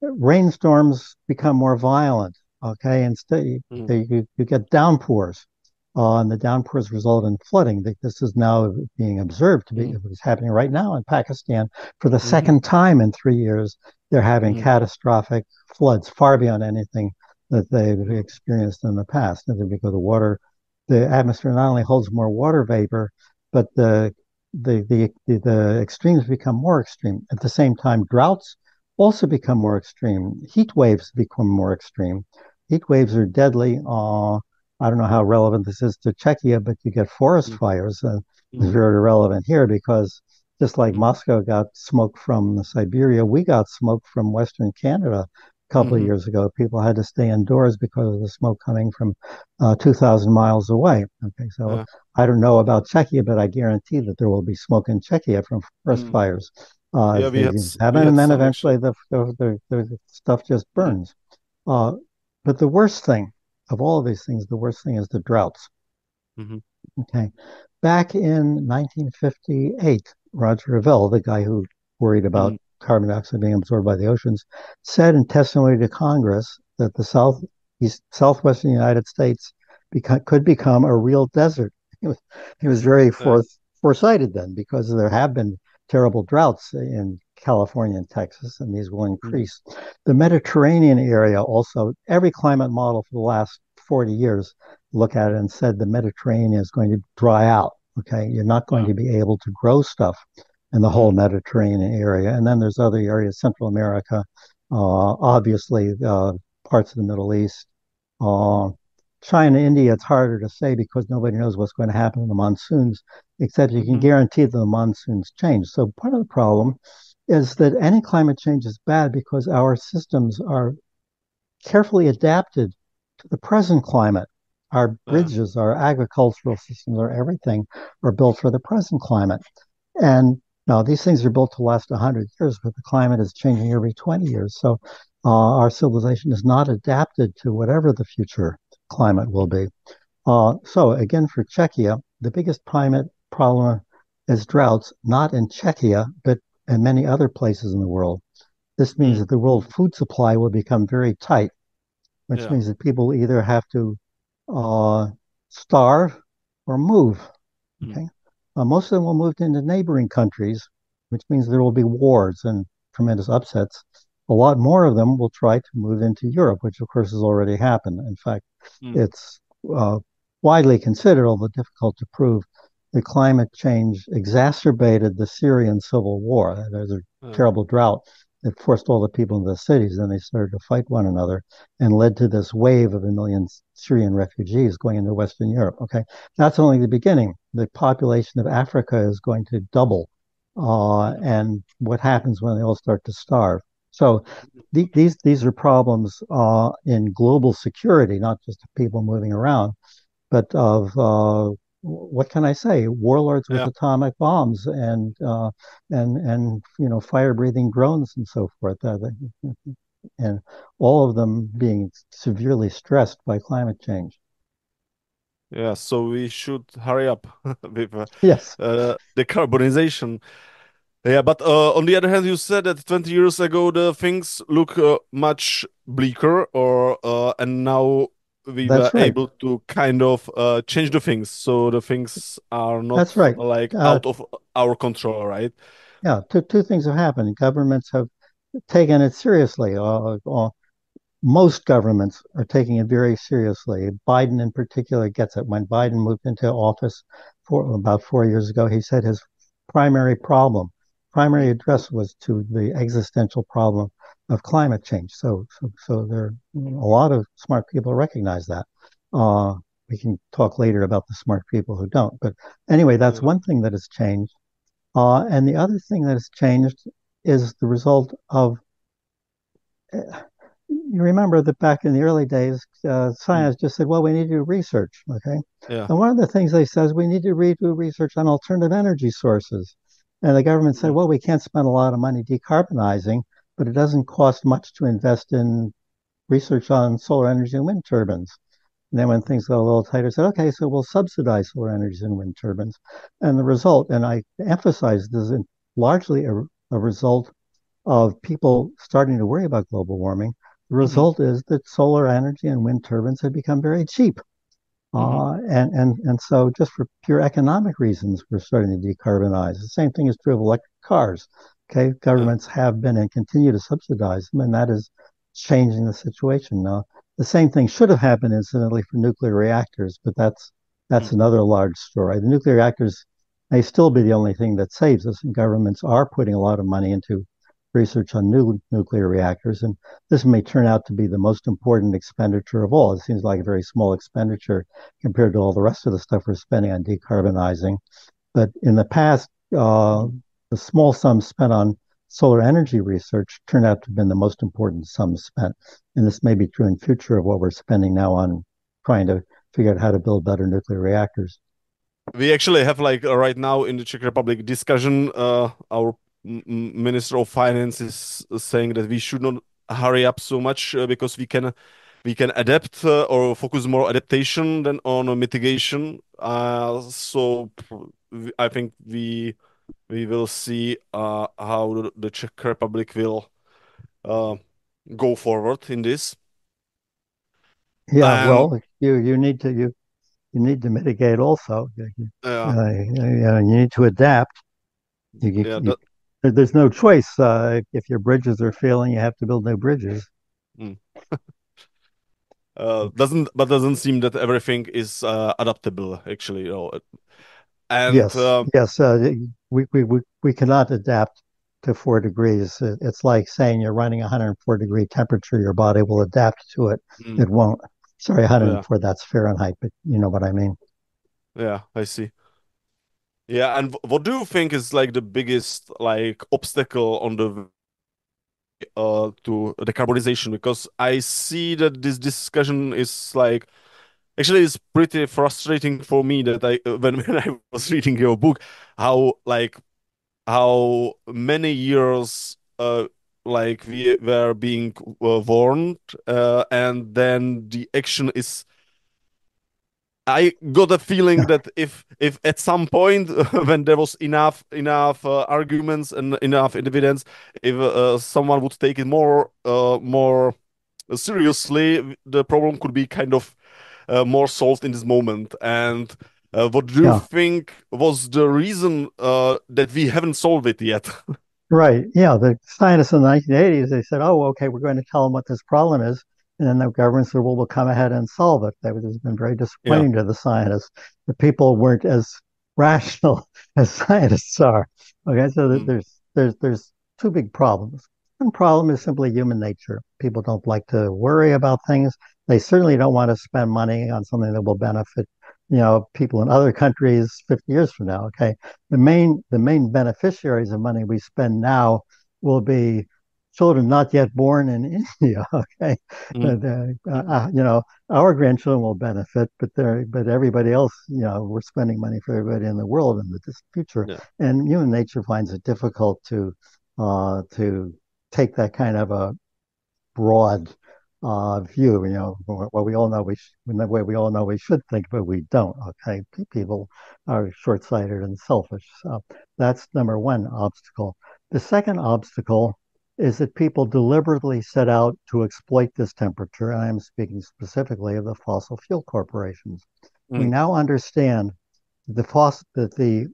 Rainstorms become more violent. Okay, instead mhm, you get downpours, and the downpours result in flooding. This is now being observed to be mhm, it was happening right now in Pakistan for the mhm, second time in 3 years. They're having mhm, catastrophic floods far beyond anything that they've mhm, experienced in the past. And because the atmosphere not only holds more water vapor, but the extremes become more extreme. At the same time, droughts also become more extreme. Heat waves become more extreme. Heat waves are deadly. I don't know how relevant this is to Czechia, but you get forest mhm, fires. It's mhm, very relevant here because just like mhm, Moscow got smoke from Siberia, we got smoke from Western Canada a couple of mhm, years ago. People had to stay indoors because of the smoke coming from 2,000 miles away. Okay, so uh, I don't know about Czechia, but I guarantee that there will be smoke in Czechia from forest mm. fires. Yeah, we had They we happen, had and then some actually. eventually the stuff just Mhm, burns. Uh, but the worst thing of all of these things, the worst thing is the droughts. mhm, Okay. Back in 1958, Roger Revelle, the guy who worried about mhm, carbon dioxide being absorbed by the oceans, said in testimony to Congress that the southwestern United States could become a real desert. He was very uh, foresighted then because there have been terrible droughts in California and Texas, and these will mhm, increase. The Mediterranean area also, every climate model for the last 40 years look at it and said the Mediterranean is going to dry out. Okay, you're not going uh, to be able to grow stuff in the whole mhm, Mediterranean area. And then there's other areas, Central America, obviously parts of the Middle East, uh, China, India. It's harder to say because nobody knows what's going to happen in the monsoons, except you can mhm, guarantee that the monsoons change. So part of the problem is that any climate change is bad because our systems are carefully adapted to the present climate. Our uh, bridges, our agricultural systems, our everything are built for the present climate. And now these things are built to last 100 years, but the climate is changing every 20 years. So our civilization is not adapted to whatever the future climate will be. So again, for Czechia, the biggest climate problem is droughts, not in Czechia, but in many other places in the world. This means Mm, that the world food supply will become very tight, which yeah. means that people either have to uh, starve or move. Mm, Okay, most of them will move into neighboring countries, which means there will be wars and tremendous upsets. A lot more of them will try to move into Europe, which of course has already happened. In fact, mm, it's widely considered, although difficult to prove, that climate change exacerbated the Syrian civil war. There's a yeah. terrible drought that forced all the people into the cities, and they started to fight one another and led to this wave of a million Syrian refugees going into Western Europe. Okay, that's only the beginning. The population of Africa is going to double. Mhm, And what happens when they all start to starve? So mhm. these are problems in global security, not just of people moving around, but of what can I say? Warlords with Yeah. atomic bombs and fire-breathing drones and so forth. And all of them being severely stressed by climate change. Yeah. So we should hurry up with Yes, decarbonization. Yeah, but on the other hand, you said that 20 years ago the things look much bleaker, or and now we were that's right. able to kind of change the things, so the things are not That's right. like Uh, out of our control, right? yeah, two things have happened. Governments have taken it seriously. Most governments are taking it very seriously. Biden, in particular, gets it. When Biden moved into office for about 4 years ago, he said his primary problem, primary Mm, address was to the existential problem of climate change. So there a lot of smart people recognize that. Uh, we can talk later about the smart people who don't. But anyway, that's yeah. one thing that has changed. And the other thing that has changed is the result of you remember that back in the early days, Mm, science just said, well, we need to do research. Okay. yeah. And one of the things they said is we need to do research on alternative energy sources. And the government said, Yeah. well, we can't spend a lot of money decarbonizing, but it doesn't cost much to invest in research on solar energy and wind turbines. And then when things got a little tighter, said, okay, so we'll subsidize solar energy and wind turbines. And the result, and I emphasize this is largely a result of people starting to worry about global warming, the Hmm. result is that solar energy and wind turbines have become very cheap. Hmm. And so just for pure economic reasons, we're starting to decarbonize. The same thing is true of electric cars. Okay, Yeah. governments have been and continue to subsidize them, and that is changing the situation. Now, the same thing should have happened, incidentally, for nuclear reactors, but that's Mm, another large story. The nuclear reactors may still be the only thing that saves us, and governments are putting a lot of money into research on new nuclear reactors, and this may turn out to be the most important expenditure of all. It seems like a very small expenditure compared to all the rest of the stuff we're spending on decarbonizing. But in the past, uh, mm. the small sums spent on solar energy research turned out to have been the most important sums spent. And this may be true in future of what we're spending now on trying to figure out how to build better nuclear reactors. We actually have like right now in the Czech Republic discussion. Our Minister of Finance is saying that we should not hurry up so much because we can adapt or focus more adaptation than on mitigation. I think we will see how the Czech Republic will uh, go forward in this. Yeah, And well, you need to mitigate also. uh, You need to adapt. yeah, You, there's no choice. If your bridges are failing, you have to build new bridges. mm, doesn't seem that everything is adaptable actually. And Yes, yes. We cannot adapt to 4 degrees. It's like saying you're running 104-degree temperature, your body will adapt to it. mm, It won't. Sorry, yeah, 104, that's Fahrenheit, but you know what I mean. yeah, I see. Yeah, and what do you think is like the biggest like obstacle on the to decarbonization? Because I see that this discussion is like actually it's pretty frustrating for me that I when I was reading your book, how like how many years like we were being warned, and then the action is I got a feeling that if at some point when there was enough arguments and enough evidence, if someone would take it more seriously, the problem could be kind of more solved in this moment. And what do you Yeah. think was the reason that we haven't solved it yet? Right. Yeah. The scientists in the 1980s, they said, oh, okay, we're going to tell them what this problem is. And then the government said, well, we'll come ahead and solve it. That has been very Yeah. disappointing to the scientists. The people weren't as rational as scientists are. Okay. So Mm, there's two big problems. One problem is simply human nature. People don't like to worry about things. They certainly don't want to spend money on something that will benefit, people in other countries 50 years from now. Okay, the main beneficiaries of money we spend now will be children not yet born in India. Okay, mm, but, our grandchildren will benefit, but everybody else, we're spending money for everybody in the world in the distant future, yeah. and human nature finds it difficult to take that kind of a broad view. What we all know the way we all know we should think, but we don't. Okay, people are short-sighted and selfish. So that's number one obstacle. The second obstacle is that people deliberately set out to exploit this temperature. And I'm speaking specifically of the fossil fuel corporations. We Mm, now understand that the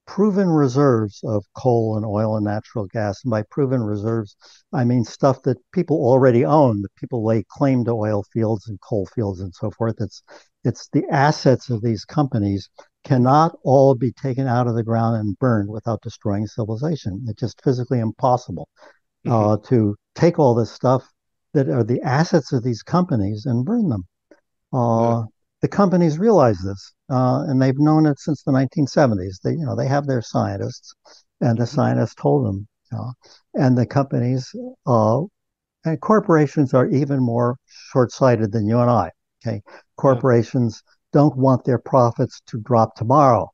proven reserves of coal and oil and natural gas. And by proven reserves, I mean stuff that people already own, that people lay claim to oil fields and coal fields and so forth. It's the assets of these companies cannot all be taken out of the ground and burned without destroying civilization. It's just physically impossible mhm, to take all this stuff that are the assets of these companies and burn them. yeah. Uh, the companies realize this, and they've known it since the 1970s. They have their scientists, and the Mhm, scientists told them, and the companies uh, and corporations are even more short-sighted than you and I. Okay, yeah. corporations don't want their profits to drop tomorrow.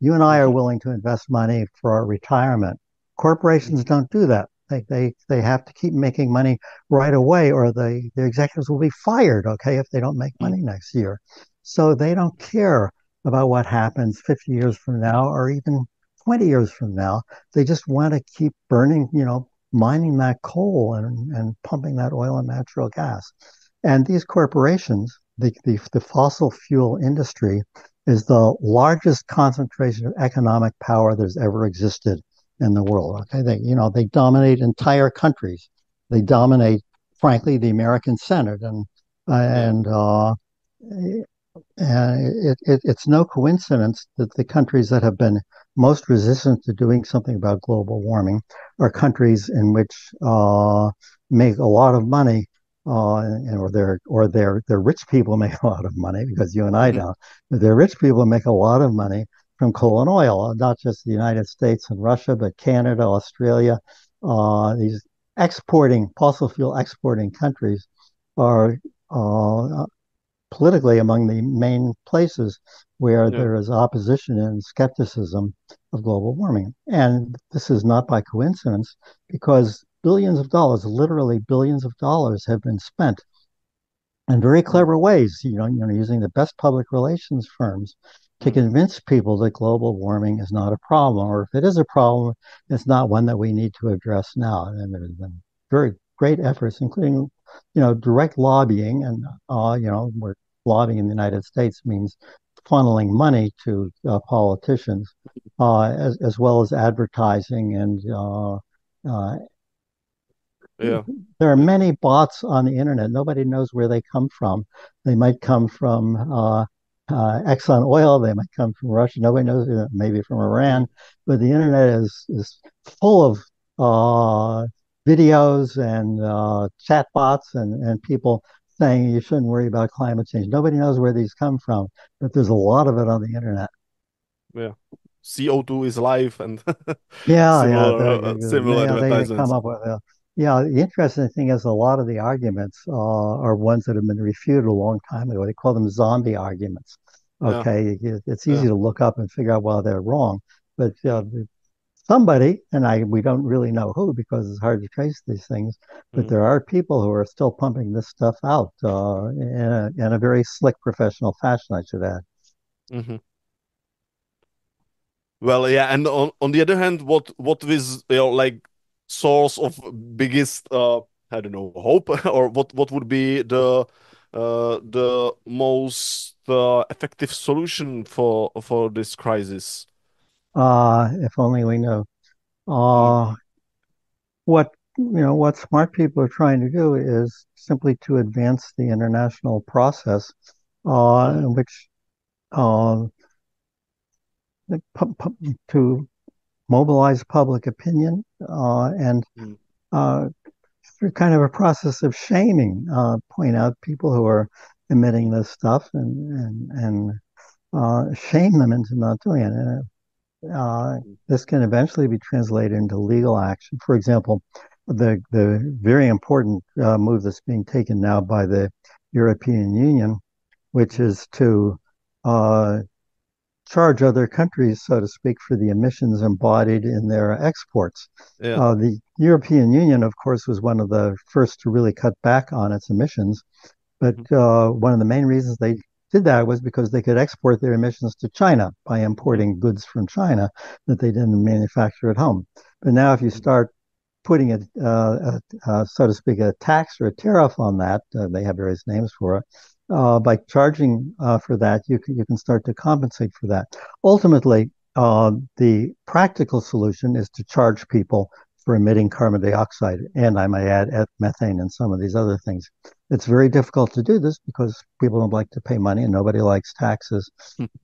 You and I are Mhm, willing to invest money for our retirement. Corporations mhm, don't do that. They have to keep making money right away, or the executives will be fired. Okay, if they don't make mm, money next year, so they don't care about what happens 50 years from now or even 20 years from now. They just want to keep burning, mining that coal and pumping that oil and natural gas. And these corporations, the fossil fuel industry, is the largest concentration of economic power that's ever existed in the world. Okay, they dominate entire countries. They dominate, frankly, the American Senate, yeah. and it's no coincidence that the countries that have been most resistant to doing something about global warming are countries in which make a lot of money, or their rich people make a lot of money because you and I Mhm, don't. But their rich people make a lot of money from coal and oil, not just the United States and Russia, but Canada, Australia. These exporting fossil fuel exporting countries are uh, politically among the main places where yeah. there is opposition and skepticism of global warming. And this is not by coincidence because billions of dollars, literally billions of dollars, have been spent in very Mm, clever ways, using the best public relations firms to mm, convince people that global warming is not a problem, or if it is a problem, it's not one that we need to address now. And there's been very great efforts, including, direct lobbying, and where lobbying in the United States means funneling money to politicians, as well as advertising and yeah. there are Yeah. many bots on the internet. Nobody knows where they come from. They might come from Exxon Oil. They might come from Russia. Nobody knows. Maybe from Mm, Iran. But the internet is full of videos and chat bots and people saying you shouldn't worry about climate change. Nobody knows where these come from, but there's a lot of it on the internet. yeah. CO2 is life and Yeah, yeah, similar they come advertisements. up with yeah. The interesting thing is a lot of the arguments are ones that have been refuted a long time ago. They call them zombie arguments. Yeah. Okay, it's Yeah. easy to look up and figure out why they're wrong, but Mm, somebody, and we don't really know who because it's hard to trace these things, but Mm, there are people who are still pumping this stuff out in a very slick professional fashion, I should add. mhm. Well, yeah, and on the other hand, what is like source of biggest I don't know hope or what would be the most effective solution for this crisis? If only we knew. Mm, Uh, what smart people are trying to do is simply to advance the international process, mm, in which uh, to mobilize public opinion and mm, uh, through kind of a process of shaming, point out people who are emitting this stuff and shame them into not doing it. And mm, this can eventually be translated into legal action. For example, the very important move that's being taken now by the European Union, which mhm. is to uh, charge other countries, so to speak, for the emissions embodied in their exports. Yeah. The European Union, of course, was one of the first to really cut back on its emissions. But Mhm, one of the main reasons they did that was because they could export their emissions to China by mhm, importing goods from China that they didn't manufacture at home. But now, if you mhm, start putting so to speak, a tax or a tariff on that, they have various names for it. By charging for that, you can start to compensate for that. Ultimately, the practical solution is to charge people for emitting carbon dioxide, and I may add methane and some of these other things. It's very difficult to do this because people don't like to pay money and nobody likes taxes.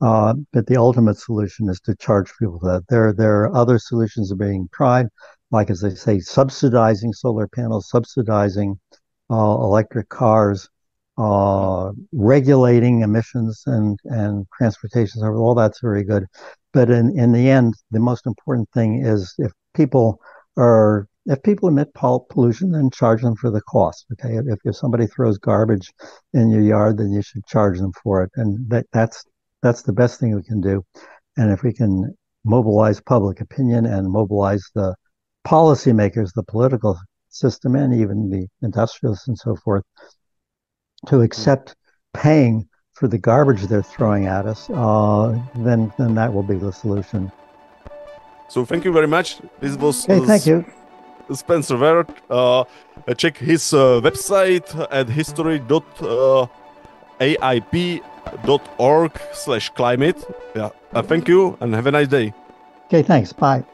But the ultimate solution is to charge people for that. There are other solutions that are being tried, like as they say, subsidizing solar panels, subsidizing electric cars, mm, regulating emissions and transportation. All that's very good. But in the end, the most important thing is if people emit pollution, then charge them for the cost. Okay, if somebody throws garbage in your yard, then you should charge them for it, and that's the best thing we can do. And if we can mobilize public opinion and mobilize the policymakers, the political system, and even the industrialists and so forth to mm. accept paying for the garbage they're throwing at us, then that will be the solution. So thank you very much. This was Okay, thank you. Spencer Weart. Check his website at history.aip.org/climate. Yeah. Thank you and have a nice day. Okay, thanks. Bye.